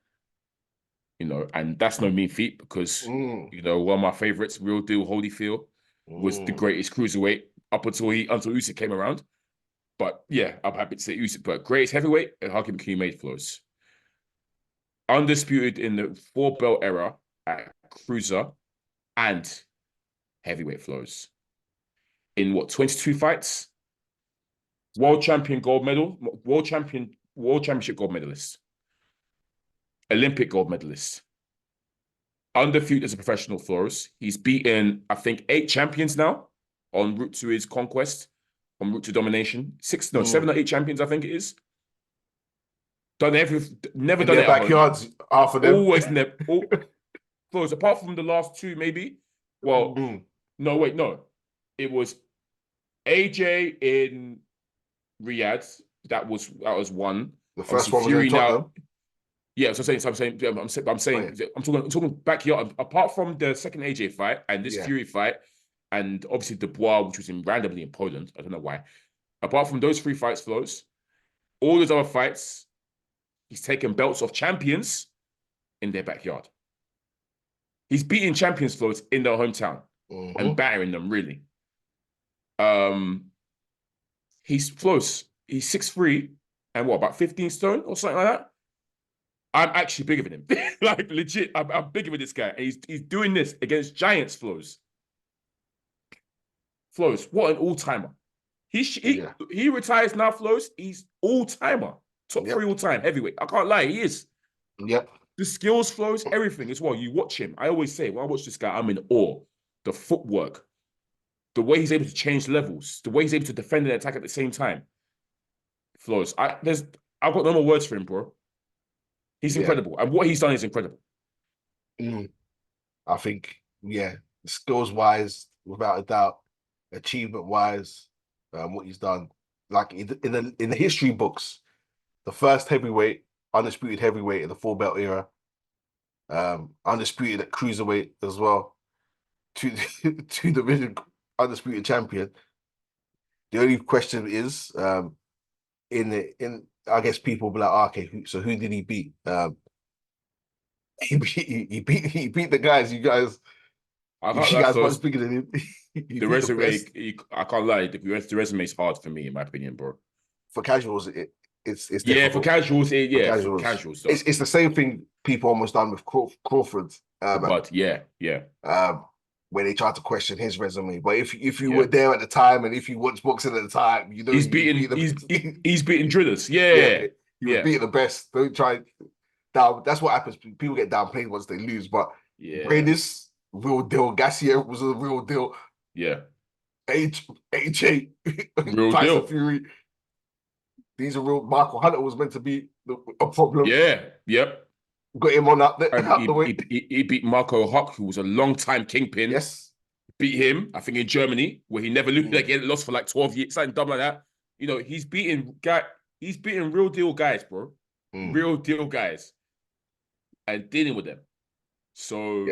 You know, and that's no mean feat because, you know, one of my favorites, Real Deal Holyfield, was the greatest cruiserweight up until Usyk came around. But yeah, I'm happy to say Usyk, but greatest heavyweight, an argument can be made, Flows. Undisputed in the 4-belt era at cruiser and heavyweight, Flows. In what, 22 fights? World champion gold medal, world championship gold medalist, Olympic gold medalist, undefeated as a professional, Flores. He's beaten, I think, 8 champions now en route to his conquest, en route to domination. 7 or 8 champions, I think it is. Never In done their it at home. backyards, half of them. Always never. Flores, apart from the last 2, maybe. Well, no, wait, no. It was AJ in Riyadh. That was one. The first Obviously, one was Fury in Tottenham. Yeah, so I'm talking backyard. Apart from the second AJ fight and this Fury fight, and obviously Dubois, which was randomly in Poland. I don't know why. Apart from those 3 fights, Flows, all those other fights, he's taken belts of champions in their backyard. He's beating champions, Flows, in their hometown and battering them, really. He's Flows. He's 6'3" and what, about 15 stone or something like that? I'm actually bigger than him. Like, legit, I'm bigger than this guy. And he's doing this against giants, Flows. Flows, what an all-timer. He retires now, Flows. He's all-timer. Top 3 all-time heavyweight. I can't lie, he is. Yep. The skills, Flows, everything as well. You watch him. I always say, when I watch this guy, I'm in awe. The footwork, the way he's able to change levels, the way he's able to defend and attack at the same time. Flows, I've got no more words for him, bro. He's incredible. And what he's done is incredible. I think, skills-wise, without a doubt, achievement-wise, what he's done. Like, in the history books, the first heavyweight, undisputed heavyweight in the 4-belt era, undisputed at cruiserweight as well, two-division undisputed champion. The only question is, I guess people will be like, okay, so who did he beat? He beat the guys. You guys much bigger than him. The resume, I can't lie. The resume is hard for me, in my opinion, bro. For casuals, it's difficult. Yeah, for casuals, for casuals. It's the same thing people almost done with Crawford. But when they tried to question his resume, but if you were there at the time and if you watched boxing at the time, you know he's beating drillers. He was beating the best. Don't try. That's what happens. People get downplayed once they lose, but greatness, real deal. Gassier was a real deal. Yeah. AJ, real Tyson deal. Fury. These are real. Michael Hunter was meant to be a problem. Yeah. Yep. Got him on out the way. He beat Marco Huck, who was a long-time kingpin. Yes. Beat him, I think, in Germany, where he never looked like he had lost for like 12 years, something dumb like that. You know, he's beating real deal guys, bro. Real deal guys. And dealing with them. So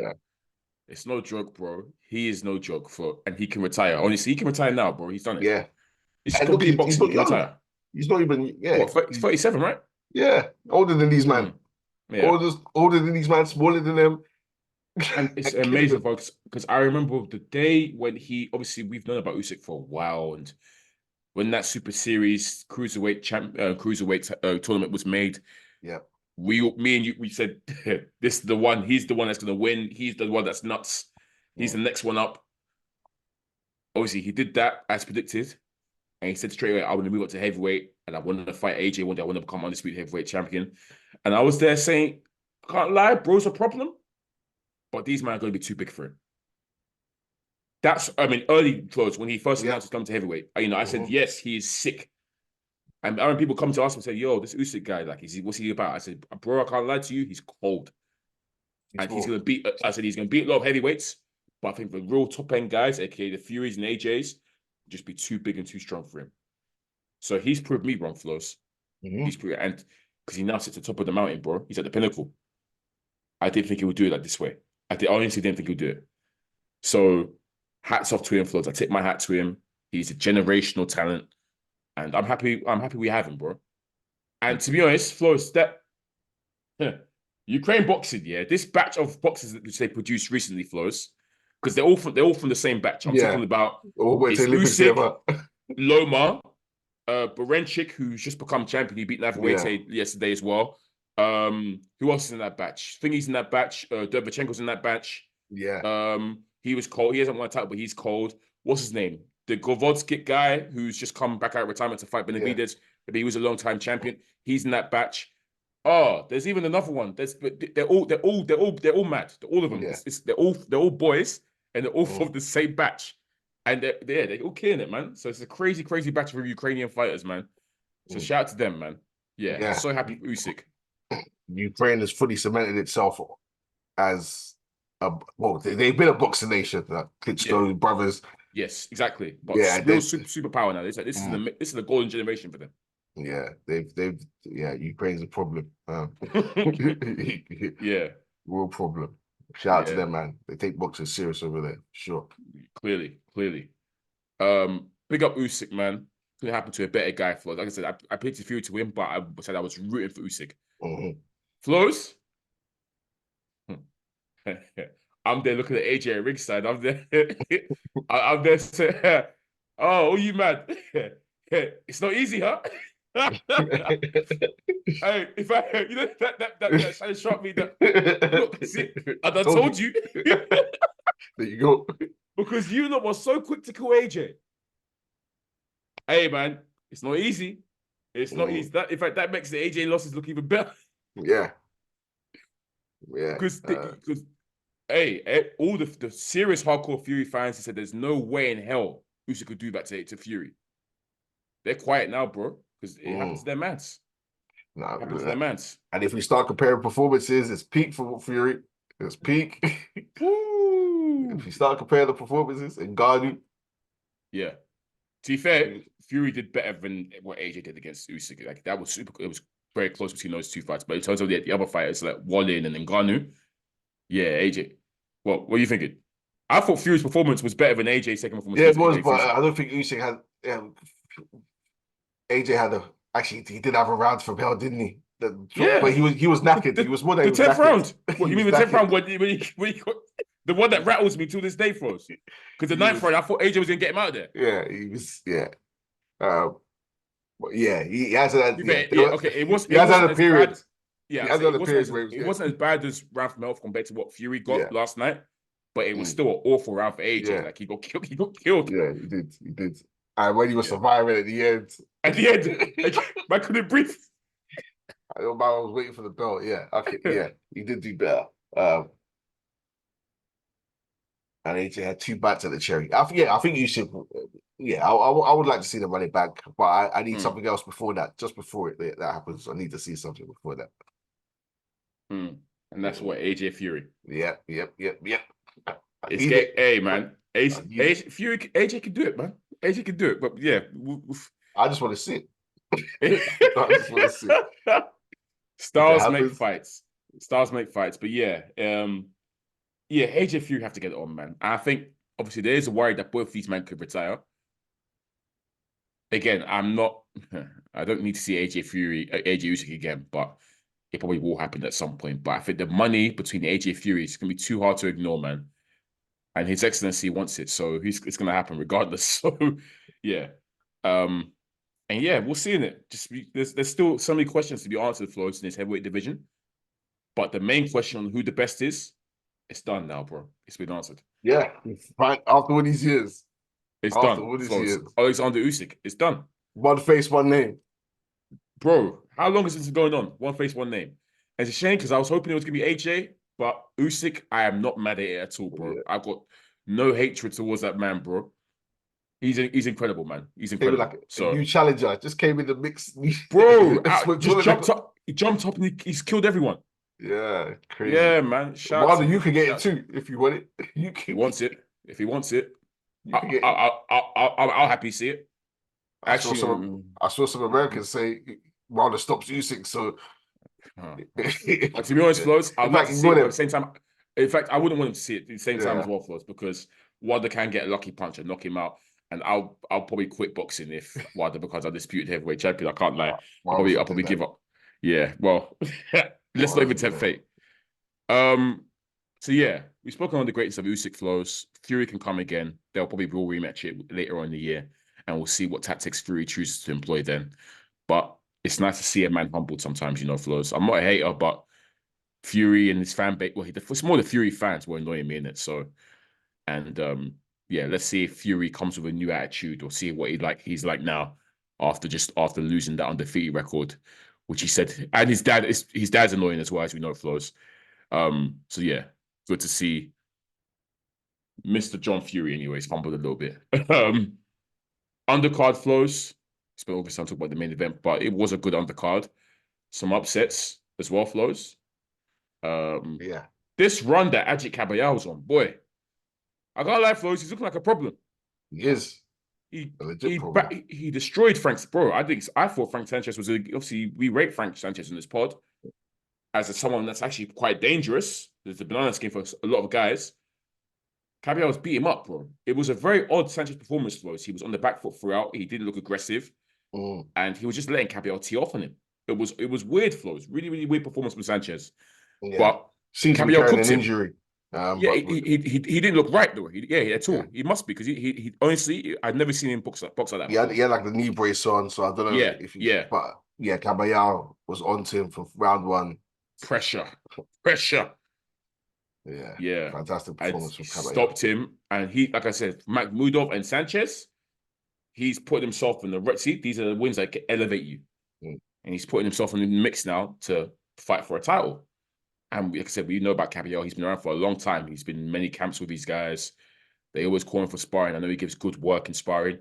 it's no joke, bro. He is no joke and he can retire. Honestly, he can retire now, bro. He's done it. Yeah. He's complete boxing, he can retire. He's not even, What, he's 37, right? Yeah. Older than these men. Yeah. Older than these men, smaller than them. And it's amazing, folks, because I remember the day when obviously we've known about Usyk for a while, and when that Super Series cruiserweight tournament was made, me and you, we said, this is the one, he's the one that's going to win, he's the one that's nuts, he's the next one up. Obviously, he did that as predicted, and he said straight away, I want to move up to heavyweight, and I wanted to fight AJ one day, I want to become undisputed heavyweight champion. And I was there saying, I can't lie, bro's a problem. But these men are going to be too big for him. Early close when he first announced he's coming to heavyweight. I said, yes, he is sick. And when people come to us and say, yo, this Usyk guy, like, what's he about? I said, bro, I can't lie to you, he's cold. He's going to beat, he's going to beat a lot of heavyweights. But I think the real top end guys, aka the Furies and AJs, just be too big and too strong for him. So he's proved me wrong, Flows. He's proved, and because he now sits at the top of the mountain, bro. He's at the pinnacle. I didn't think he would do it like this way. I honestly didn't think he'd do it. So hats off to him, Flows. I tip my hat to him. He's a generational talent. And I'm happy we have him, bro. And to be honest, Flows, that Ukraine boxing, this batch of boxers that they produced recently, Flows, because they're all from the same batch. I'm talking about Usyk, Loma, Berenchik, who's just become champion. He beat Navarrete yesterday as well. Who else is in that batch? I think he's in that batch. Derevchenko's in that batch. Yeah. He was cold. He hasn't won a title, but he's cold. What's his name? The Govodskit guy who's just come back out of retirement to fight Benavidez. But he was a long-time champion. He's in that batch. Oh, there's even another one. They're all mad. All of them. Yeah. They're all boys, and they're all Mm. from the same batch, and they're all killing it, man. So it's a crazy, crazy batch of Ukrainian fighters, man. So Mm. shout out to them, man. Yeah, Yeah. so happy for Usyk. Ukraine has fully cemented itself as they've been a boxing nation, like Klitschko brothers. Yes, exactly. But Yeah, real superpower now. It's like mm, this is the golden generation for them. yeah, they've Ukraine's a problem. Yeah, Real problem. Shout out to yeah. them, man. They take boxing serious over there, sure. Clearly. Big up Usyk, man. Could happen to a better guy, Flo. Like I said, I picked Fury to win, but I said I was rooting for Usyk. Mhm. Flows. I'm there looking at AJ at ringside. I'm there. I'm there saying, "Oh, you mad? It's not easy, huh?" Hey, if I, that kind of shot me. That look, see, and I told you There you go. because you lot was so quick to kill AJ. Hey, man, it's not easy. It's not easy. That in fact that makes the AJ losses look even better. Yeah. Because hey, all the serious hardcore Fury fans said there's no way in hell Usyk could do that to Fury. They're quiet now, bro, because it happened to their mans. Nah, Happened to their mans. and if we start comparing performances, it's peak for Fury. It's peak. Woo! If you start comparing the performances in Ngannou, Yeah. To be fair, Fury did better than what AJ did against Usyk. Like that was super. It was very close between those two fights. But in terms of the other fighters like Wallin and Ngannou, yeah, AJ. Well, what are you thinking? I thought Fury's performance was better than AJ's second performance. yeah, it was, AJ but Fury's. I don't think Usyk had. AJ had actually he did have a round from hell, didn't he? Yeah, But he was knackered. He was more than the he was 10th knackered. round. What He you was mean the 10th round knackered. when he the one that rattles me to this day, froze. Because the ninth round, I thought AJ was gonna get him out of there. Yeah, he was. Yeah. But yeah, he has had. Yeah, Yeah, okay. It he has had wasn't a as period. bad. Yeah, He I has say had a period where it wasn't as bad as round from health compared to what Fury yeah, got last night, but it was mm, still an awful round for AJ. yeah, Like he got killed. He got killed yeah. He did. And when he was yeah. surviving at the end, At the end. Like, man couldn't breathe. I know man was waiting for the belt. Yeah, okay, yeah, he did do better. Um, and AJ had two bites at the cherry. I think you should. Yeah, I would like to see them run it back, but I need Mm, something else before that. Just before that happens, I need to see something before that. mm. And that's what AJ Fury. Yep. I It's need it. hey man, I need it. Fury, AJ can do it, man. AJ can do it, but yeah, I just want to see it. I just want to see it. If it stars make happens, fights. Stars make fights, but yeah, yeah, AJ Fury have to get it on, man. I think obviously there is a worry that both these men could retire. Again, I'm not. I don't need to see AJ Usyk again, but it probably will happen at some point. But I think the money between AJ Fury is gonna be too hard to ignore, man. And His Excellency wants it, so it's gonna happen regardless. So yeah, and yeah, we'll see in it. There's still so many questions to be answered, Floyd, in this heavyweight division. But the main question on who the best is, it's done now, bro. It's been answered. yeah, fine. After all these years, It's after done, all these Floyd. years, Alexander Usyk. It's done. one face, one name. Bro, how long is this going on? One face, one name. And it's a shame because I was hoping it was gonna be AJ, but Usyk, I am not mad at it at all, bro. Yeah. I've got no hatred towards that man, bro. He's incredible, man. He's Came in incredible. like a So, new challenger. Just came in the mix. bro, That's what just calling jumped it. up. He jumped up and he's killed everyone. Yeah, crazy. Yeah, man. Shout out Rather, to you him. can get Shout it too if you want it. You If he can. wants it. If he wants it, You can get it. I'll happy see it. Actually, I saw some Americans say Wilder stops Usyk, so but to be honest, Flows, I'd in like fact, to see it, ignore but at them. the same time, in fact, I wouldn't want him to see it at the same time as Yeah, well, Flows, because Wilder can get a lucky punch and knock him out. And I'll probably quit boxing if Wilder becomes undisputed heavyweight champion. I can't lie. Wilder's I'll not doing probably give that. up. Yeah, well, let's not Wilder's even not tempt doing fate. So yeah, we've spoken on the greatness of Usyk, Flows. Fury can come again. They'll probably will rematch it later on in the year, and we'll see what tactics Fury chooses to employ then. But it's nice to see a man humbled sometimes, Flows. I'm not a hater, but Fury and his fan base, well, it's more the Fury fans were annoying me in it. So, and yeah, let's see if Fury comes with a new attitude or see what he's like now after losing that undefeated record which he said, and his dad's annoying as well, as we know, Flows. So yeah, good to see Mr. John Fury, anyways, fumbled a little bit. Undercard Flows. Spent all this time talking about the main event, but it was a good undercard. Some upsets as well, Flows. Yeah. This run that Ajit Kabayar was on, boy, I can't lie, Flows, he's looking like a problem. He is. He destroyed Frank's bro. I thought Frank Sanchez was obviously we rate Frank Sanchez in this pod as someone that's actually quite dangerous. There's a banana skin for a lot of guys. Kabayar was beat him up, bro. It was a very odd Sanchez performance, Flows. He was on the back foot throughout. He didn't look aggressive, and he was just letting Kabayar tee off on him. It was weird, Flows. Really, really weird performance from Sanchez. Yeah. But seems to be carrying an injury. Yeah, he didn't look right though. At all. Yeah. He must be because he honestly, I've never seen him box like that. Yeah, he had like the knee brace on, so I don't know if he. Yeah. But yeah, Kabayar was onto him from round one. Pressure. Yeah. Fantastic performance from Kabayar. Stopped him, and he, like I said, Makhmudov and Sanchez, he's put himself in the right seat. These are the wins that elevate you, and he's putting himself in the mix now to fight for a title. And like I said, we know about Kabayar. He's been around for a long time. He's been in many camps with these guys. They always call him for sparring. I know he gives good work in sparring.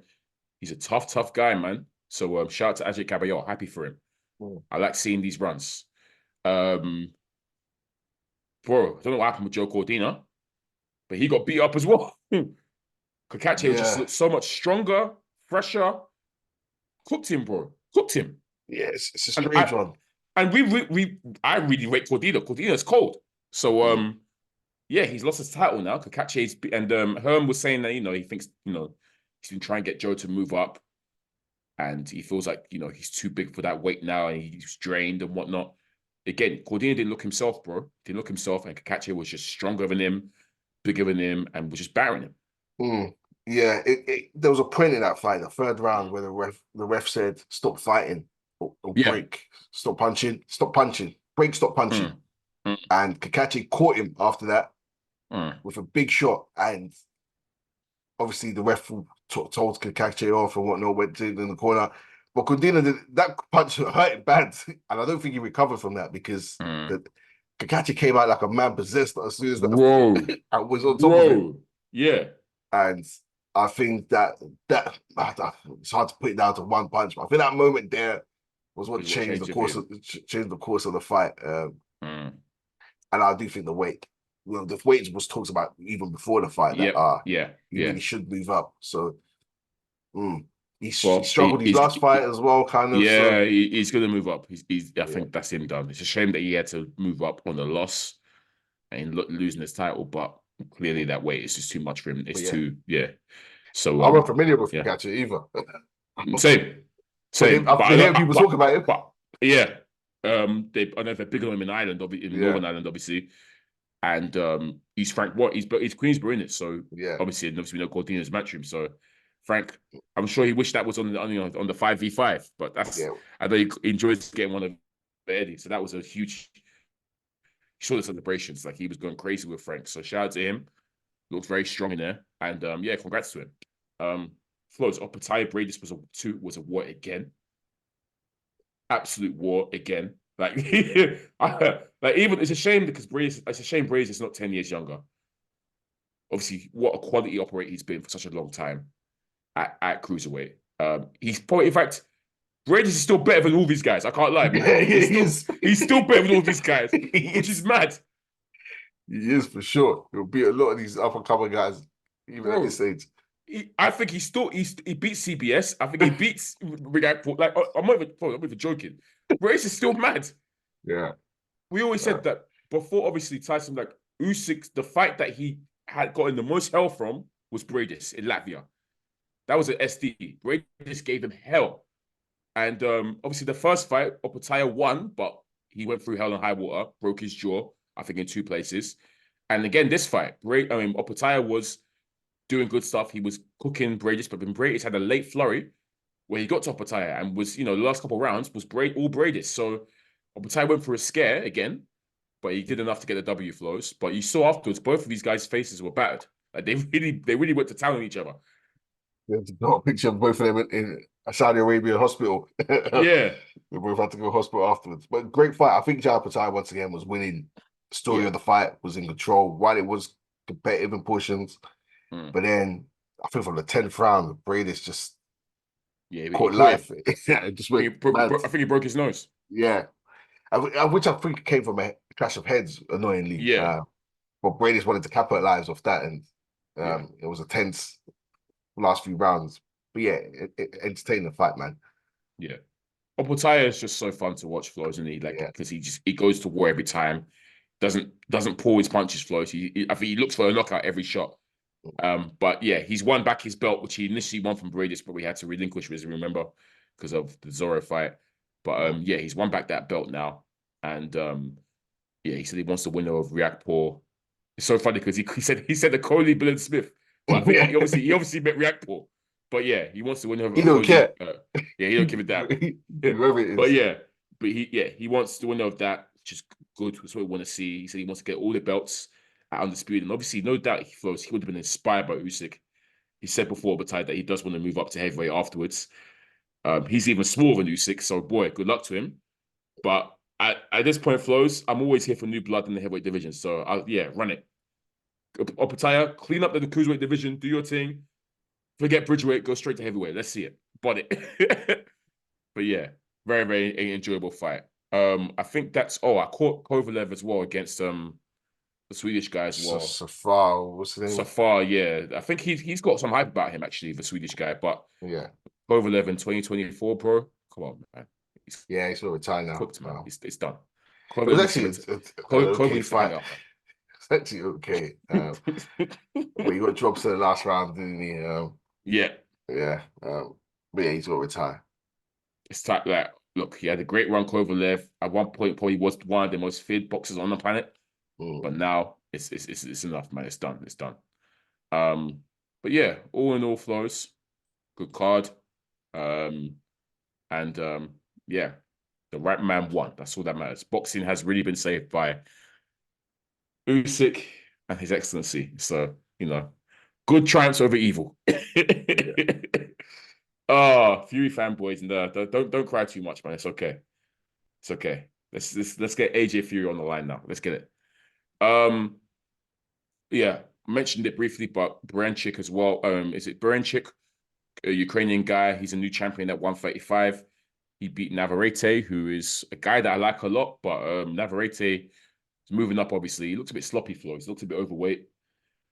He's a tough guy, man. So shout out to Ajit Kabayar. Happy for him. I like seeing these runs. Bro, I don't know what happened with Joe Cordina, but he got beat up as well. Kakache just looked so much stronger, fresher. Cooked him, bro. Cooked him. Yeah, it's a strange one. And I really rate Cordina. Cordina's cold. So he's lost his title now. Kakache's and Herm was saying that, he thinks, he's been trying to get Joe to move up. And he feels like, he's too big for that weight now and he's drained and whatnot. Again, Cordina didn't look himself, bro. Didn't look himself, and Kakache was just stronger than him, bigger than him, and was just battering him. Yeah, there was a point in that fight, the third round, where the ref said, "Stop fighting or break, stop punching, break, stop punching." And Kakache caught him after that with a big shot, and obviously the ref told Kakache off and whatnot, went to in the corner. But Cordina, that punch hurt him bad, and I don't think he recovered from that because Kakache came out like a man possessed as soon as and was on top of him. Yeah, and I think that it's hard to put it down to one punch, but I think that moment there was what changed the course of the fight. And I do think the weight was talked about even before the fight. He really should move up. So. He struggled his last fight as well, kind of. Yeah, so. He's going to move up. I think that's him done. It's a shame that he had to move up on the loss and losing his title, but clearly that weight is just too much for him. It's too. So I'm not familiar with Kakache either. Same. I've heard people talk about it. But I don't know if they're bigger than him in Ireland, in Northern Ireland, obviously. And he's Frank. He's Queensborough in it. So obviously we know Cordina's matchroom. So. Frank, I'm sure he wished that was on the 5v5, but I know he enjoys getting one of Eddie. So that was a huge. He saw the celebrations, like he was going crazy with Frank. So shout out to him. Looked very strong in there, and congrats to him. Flows Opataya Bradis was a war again. Absolute war again. Like even it's a shame because Bradis is not 10 years younger. Obviously, what a quality operator he's been for such a long time. At cruiserweight, he's probably, in fact, Bradis is still better than all these guys. I can't lie. He's still better than all these guys, which is mad. He is for sure. He'll beat a lot of these up and coming guys, even at this age. I think he beats CBS. I think he beats like I'm not even joking. Bradis is still mad. Yeah, we always said that before. Obviously, Tyson, like Usyk, the fight that he had gotten the most hell from was Bradis in Latvia. That was an SD. Bradis gave him hell. And obviously the first fight, Opataya won, but he went through hell and high water, broke his jaw, I think in 2 places. And again, this fight, Opataya was doing good stuff. He was cooking Bradis, but then Bradis had a late flurry where he got to Opataya and was, the last couple of rounds was all Bradis. So Opataya went for a scare again, but he did enough to get the W Flows. But you saw afterwards, both of these guys' faces were battered. Like they really went to town on each other. There's got a picture of both of them a Saudi Arabian hospital. Yeah, We both had to go to hospital afterwards. But great fight. I think Jai Patai once again was winning. Story yeah. of the fight was in control while it was competitive in portions. Mm. But then I think from the 10th round, Bradis just Yeah, he caught caught him. life. It just I went think, he mad. broke, I think he broke his nose. Yeah. Which I think came from a clash of heads, annoyingly. Yeah, But Bradis wanted to capitalize off that, and yeah, it was a tense last few rounds. But yeah, entertaining fight, man. yeah. Opotaya is just so fun to watch, Flo, isn't he? Like, Yeah. because he goes to war every time. Doesn't pull his punches, Flo. I think he looks for a knockout every shot. But yeah, he's won back his belt, which he initially won from Bradis, but we had to relinquish, as remember, because of the Zorro fight. But yeah, he's won back that belt now, and yeah, he said he wants the winner of Riakporhe. It's so funny because he said the Coley Billen Smith, but I think he obviously meant Riakporhe. But yeah, he wants the winner He of don't Coley. care. Yeah, he don't give a damn. Whoever it But is. yeah, he wants the winner of that, which is good. That's what we want to see. He said he wants to get all the belts at undisputed, and obviously, no doubt he would have been inspired by Usyk. He said before Bataille that he does want to move up to heavyweight afterwards. He's even smaller than Usyk, so boy, good luck to him. But at this point, Flows, I'm always here for new blood in the heavyweight division. So yeah, run it. Opataya, clean up the cruiserweight division, do your thing. Forget bridgeweight, go straight to heavyweight. Let's see it. Bought it. But yeah, very, very enjoyable fight. I think that's I caught Kovalev as well against the Swedish guy as well. Safar, what's his name? Safar, yeah. I think he's got some hype about him actually, the Swedish guy. But Yeah. Kovalev in 2024, bro. Come on, man. He's will retire now. Cooked, man. It's done. It was Kovalev needs to actually Kovalev okay needs to hang fight. up, It's actually okay. man. But he got dropped in the last round, didn't he? Yeah. Yeah. But yeah, he's gonna retire. It's like look, he had a great run, Kovalev. At one point, probably was one of the most feared boxers on the planet. But now it's enough, man. It's done. It's done. But yeah, all in all, Flows, good card. And yeah, the right man won. That's all that matters. Boxing has really been saved by Usyk and His Excellency. So, good triumphs over evil. Fury fanboys, no, don't cry too much, man. It's okay. It's okay. Let's get AJ Fury on the line now. Let's get it. Yeah, mentioned it briefly, but Baranchyk as well. Is it Baranchyk, a Ukrainian guy? He's a new champion at 135. He beat Navarrete, who is a guy that I like a lot, but Navarrete is moving up, obviously. He looks a bit sloppy, Flo. He looks a bit overweight.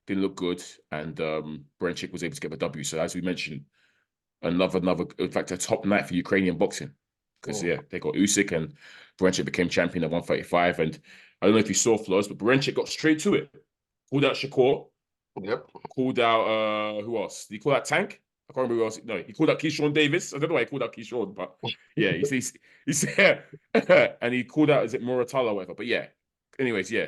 Didn't look good. And Baranchyk was able to get the W. So as we mentioned, another, in fact, a top night for Ukrainian boxing. Because, yeah, they got Usyk and Baranchyk became champion at 135. And I don't know if you saw, Flows, but Baranchyk got straight to it. Called out Shakur. Yep. Called out, who else? Did he call out Tank? I can't remember who else. No, he called out Keyshawn Davis. I don't know why he called out Keyshawn, but yeah, he said, and he called out, is it Muratala or whatever? But yeah, anyways, yeah.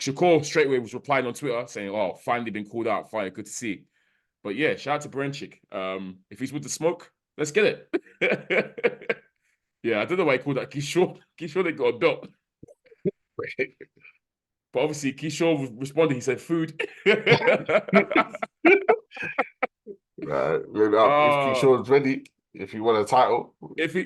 Shakur straight away was replying on Twitter saying, oh, finally been called out. Finally, good to see. But yeah, shout out to Baranchyk. If he's with the smoke, let's get it. Yeah, I don't know why he called out Keyshawn. Keyshawn ain't got a belt. But obviously, Keyshawn responded. He said, food. Right. If Keyshawn's ready, if you want a title, Maybe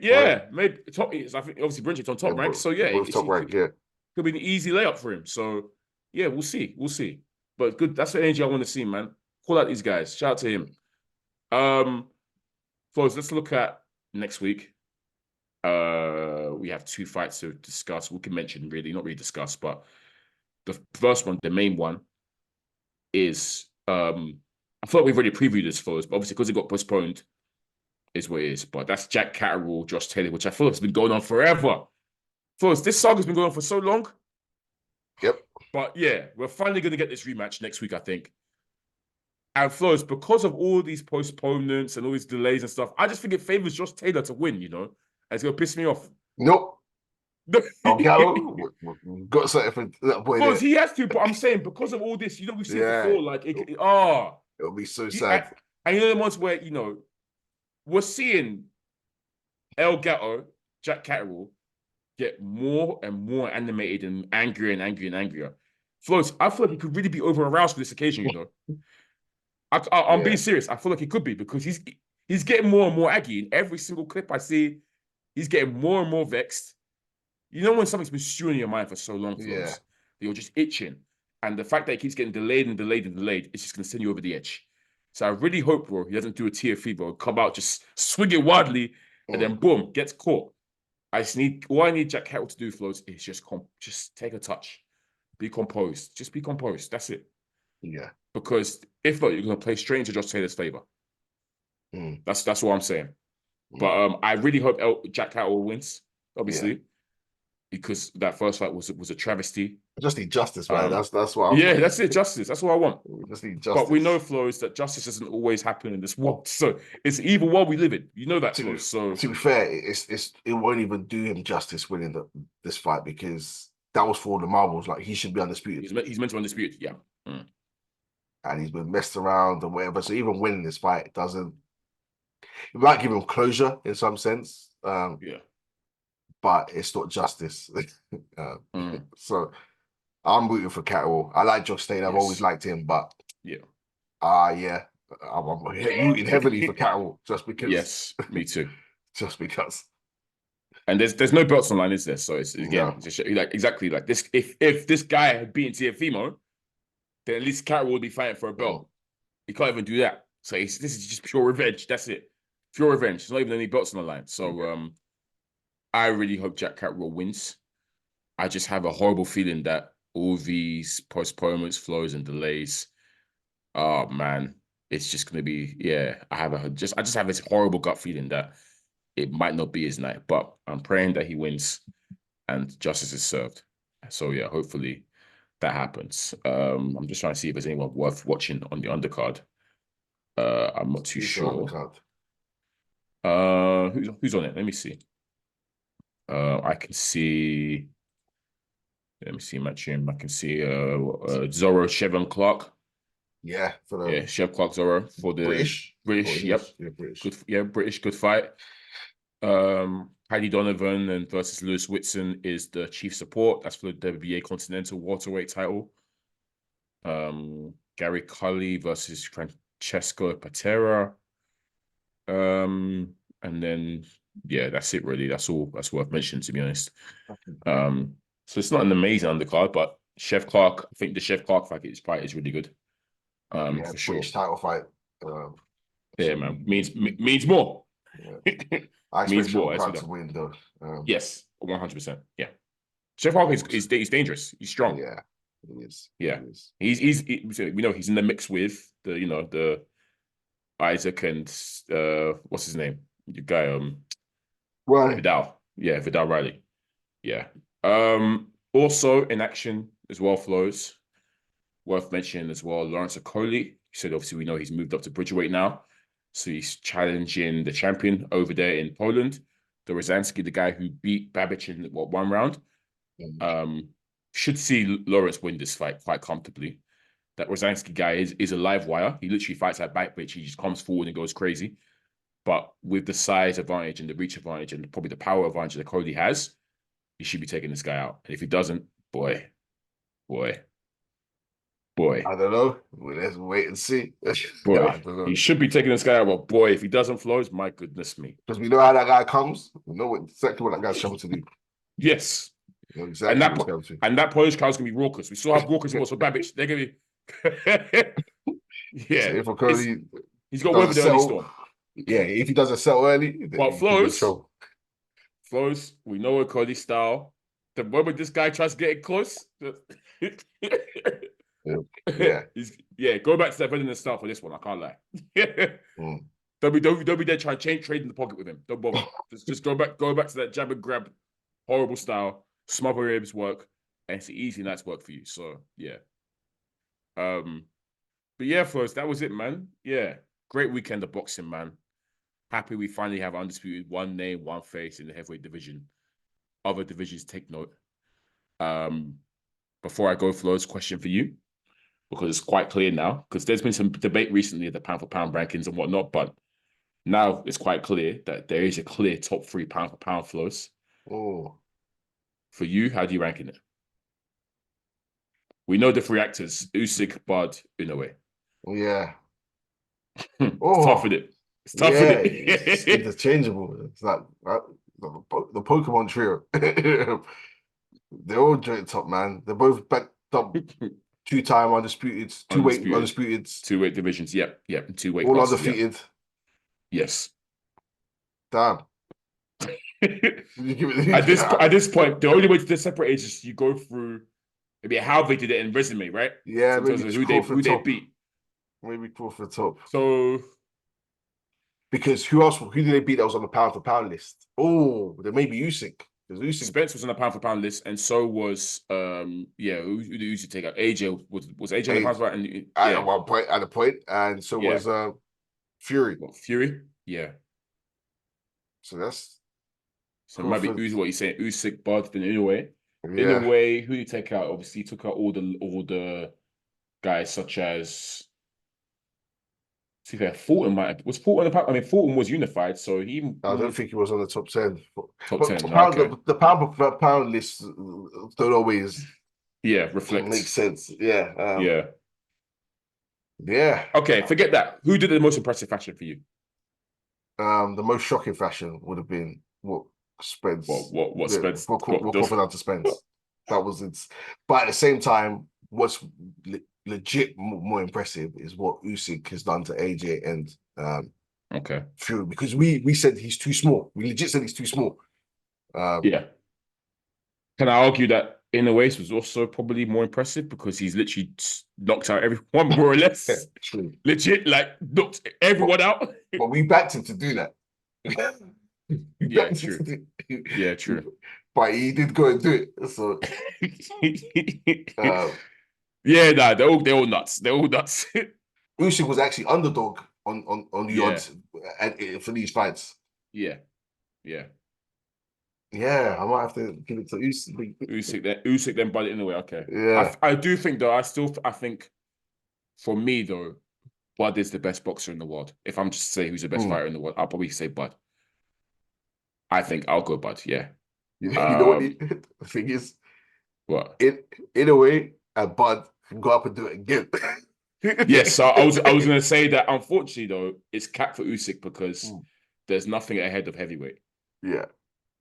top. I think obviously Brinchik's on top rank, so yeah, both top rank, yeah. Could be an easy layup for him. So yeah, we'll see. But good. That's the energy I want to see, man. Call out these guys. Shout out to him. Folks, let's look at next week. We have 2 fights to discuss. We can mention really, not really discuss, but the first one, the main one, is I thought we've already previewed this for us, but obviously because it got postponed, is what it is. But that's Jack Catterall, Josh Taylor, which I feel has been going on forever. Folks, this saga's been going on for so long. Yep. But yeah, we're finally going to get this rematch next week, I think. And Flores, because of all these postponements and all these delays and stuff, I just think it favors Josh Taylor to win, And it's going to piss me off. Nope. Gallo got something for that boy. Because he has to, but I'm saying because of all this, we've seen it before. Like, it'll be so sad. And the ones where we're seeing El Gato, Jack Catterall, get more and more animated and angrier and angrier and angrier. Flores, I feel like he could really be over aroused for this occasion. I'm being serious. I feel like he could be because He's getting more and more aggy. In every single clip I see, he's getting more and more vexed. You know when something's been stewing in your mind for so long, Yeah. Flows, that you're just itching. And the fact that it keeps getting delayed and delayed and delayed, it's just going to send you over the edge. So I really hope, bro, he doesn't do a tier fever, come out, just swing it wildly, and then boom, gets caught. All I need Jack Catterall to do, Flows, is just take a touch. Be composed. Just be composed. That's it. Yeah. Because if not, you're going to play straight into Josh Taylor's favor. That's what I'm saying. But I really hope Jack Catterall wins, obviously, because that first fight was a travesty. I just need justice, man. That's what that's it, justice. That's what I want. We just need justice. But we know, Flows, that justice doesn't always happen in this world. So it's evil world we live in. You know that, Flows. So to be fair, it won't even do him justice winning this fight because that was for the marbles. Like he should be undisputed. He's meant to be undisputed, yeah. And he's been messed around and whatever. So even winning this fight it might give him closure in some sense. But it's not justice. So I'm rooting for Catterall. I like Josh Taylor. I've always liked him, but I'm rooting heavily for Catterall just because. Yes, me too. Just because. And there's no belts online, is there? So it's again, like exactly like this. If this guy had beaten Teofimo, then at least Catterall would be fighting for a belt. He can't even do that. So this is just pure revenge. That's it. Pure revenge. There's not even any belts on the line. So I really hope Jack Catterall wins. I just have a horrible feeling that all these postponements, flows, and delays, oh man, it's just gonna be I just have this horrible gut feeling that it might not be his night. But I'm praying that he wins and justice is served. So yeah, hopefully that happens. I'm just trying to see if there's anyone worth watching on the undercard. I'm not too sure. Who's on it? Let me see. I can see. Let me see Matchroom. I can see Zorro, Chevron Clark. Yeah, Chev Clark Zorro for the British. Yep. Yeah, British. Good, British, good fight. Paddy Donovan versus Lewis Whitson is the chief support. That's for the WBA Continental Welterweight title. Gary Cully versus Francesco Patera. And then that's it really. That's all that's worth mentioning, to be honest. So it's not an amazing undercard, but Chev Clark, I think the Chev Clark fight is really good. For sure. British title fight. Man, means more. Yeah. I expect Chev Clark to win though. Yes, 100%. Yeah, Chev Clark is dangerous. He's strong. Yeah, he is. Yeah, he's we know he's in the mix with the Isaac and what's his name? The guy Riley. Vidal. Yeah, Vidal Riley. Yeah. Also in action as well, flows. Worth mentioning as well, Lawrence Okoli. He said obviously we know he's moved up to Bridgerweight now. So he's challenging the champion over there in Poland. The Rozansky, the guy who beat Babic in one round. Should see Lawrence win this fight quite comfortably. That Rozansky guy is a live wire. He literally fights at Babic. He just comes forward and goes crazy. But with the size advantage and the reach advantage and probably the power advantage that Cody has, he should be taking this guy out. And if he doesn't, boy. I don't know. Let's wait and see. Boy, he should be taking this guy out. But boy, if he doesn't, flows, my goodness me. Because we know how that guy comes. We know exactly what that guy's trying to do. Yes. You know exactly and that Polish crowd's going to be raucous. We saw how raucous it was for Babic. They're going to be... So if Cody he's got weather the early storm. Yeah, if he doesn't settle early, but flows, we know a Cody style. The moment this guy tries to get it close, go back to that veteran style for this one. I can't lie. Don't be there trying to trade in the pocket with him. Don't bother. just go back to that jab and grab, horrible style, smother ribs work, and it's an easy night's work for you. So yeah. But yeah, flows, that was it, man. Yeah, great weekend of boxing, man. Happy we finally have undisputed one name, one face in the heavyweight division. Other divisions take note. Before I go, Flo's question for you, because it's quite clear now, because there's been some debate recently of the pound for pound rankings and whatnot, but now it's quite clear that there is a clear top 3 pound for pound, Flows. Oh. For you, how do you rank in it? We know the 3 actors, Usyk, Bud, Inoue. Yeah. Tough with it. It's tough, Yeah, isn't it's it? interchangeable. It's like the Pokemon trio. They're all joint top, man. They're both back top, two-time undisputed, two-weight Undisputed. undisputed, Two-weight divisions. Yep. Yep. Two-weight all classes. Yep. undefeated. Yes. Damn. At this point, the only way to separate is just you go through maybe how they did it in resume, right? Yeah, So in terms maybe of Crawford who they top. beat. Maybe Crawford top. So Because who else? Who did they beat that was on the pound for pound list? Oh, there may be Usyk. Because Usyk, Spence was on the pound for pound list, and so was who did Usyk take out? AJ was AJ on the pound for pound, and at one point, at a point, and so was Fury. What, Fury? Yeah. So that's So it might be Usyk. What you saying? Usyk, Bud, then in a way. In yeah. a way, who did he take out? Obviously, he took out all the guys such as. To be fair, Fulton was Fulton. I mean, Fulton was unified, so he. I don't think he was on the top 10. Top But 10. Okay. the pound per pound list don't always reflect. make sense. Yeah. Yeah. Yeah. Okay, forget that. Who did the most impressive fashion for you? The most shocking fashion would have been what Spence. What Spence? What Crawford had to Spence. That was it. But at the same time, what's legit more impressive is what Usyk has done to AJ and Fury, because we said he's too small. We legit said he's too small. Yeah. Can I argue that in a way was also probably more impressive because he's literally knocked out everyone more or less. Yeah, true. Legit, like knocked everyone out. But we backed him to do that. Yeah, true. Yeah, true. But he did go and do it. So yeah, nah, they're all nuts. They're all nuts. Usyk was actually underdog on the odds for these fights. Yeah. Yeah. Yeah, I might have to give it to Usyk. Usyk then Bud in the way. Okay. Yeah. I do think though, I think for me though, Bud is the best boxer in the world. If I'm just to say who's the best fighter in the world, I'll probably say Bud. I think I'll go Bud, yeah. You know what the thing is? What? In a way, Bud can go up and do it again. Yes, so I was gonna say that unfortunately though, it's capped for Usyk because there's nothing ahead of heavyweight. Yeah.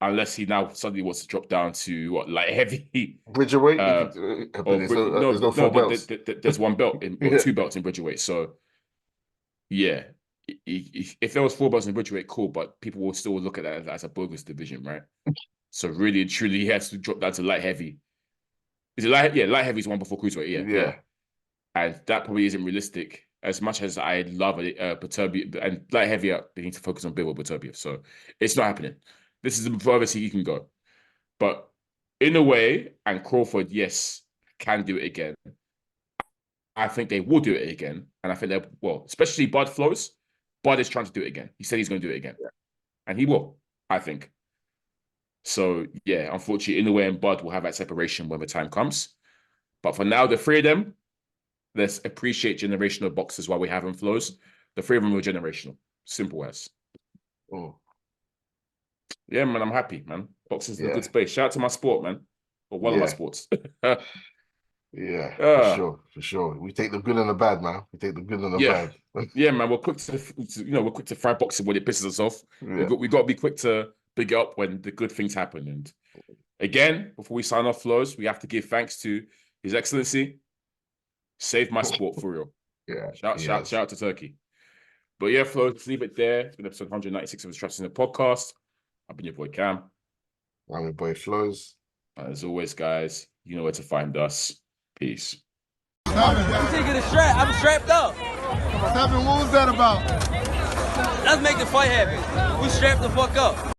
Unless he now suddenly wants to drop down to what, light heavy. Bridgerweight? There's no four belts. There's one belt or two belts in Bridgerweight. So yeah. If there was 4 belts in Bridgerweight, cool, but people will still look at that as a bogus division, right? So really and truly, he has to drop down to light heavy. Is it light? Yeah, light heavy is one before cruiserweight. Yeah. And that probably isn't realistic. As much as I love it, Beterbiev and light heavy, they need to focus on Bill Beterbiev. So it's not happening. This is the furthest he can go. But in a way, and Crawford, yes, can do it again. I think they will do it again, and I think they're especially Bud Flows. Bud is trying to do it again. He said he's going to do it again. Yeah. And he will, I think. So, yeah, unfortunately, in a way, and Bud will have that separation when the time comes. But for now, the 3 of them, let's appreciate generational boxers while we have them Flows. The 3 of them are generational. Simple as. Oh. Yeah, man, I'm happy, man. Boxing's in a good space. Shout out to my sport, man. Or one of my sports. Yeah, for sure. We take the good and the bad, man. We take the good and the bad. Yeah, man. We're quick to fry boxing when it pisses us off. Yeah. We got to be quick to big it up when the good things happen. And again, before we sign off, Flows, we have to give thanks to His Excellency. Saved my sport for real. Yeah. Shout out to Turkey. But yeah, Flows, let's leave it there. It's been episode 196 of the Straps in the Podcast. I've been your boy Cam. I'm your boy Flows. As always, guys, you know where to find us. Peace. You take it a strap. I'm strapped up. What was that about? Let's make the fight happen. We strapped the fuck up.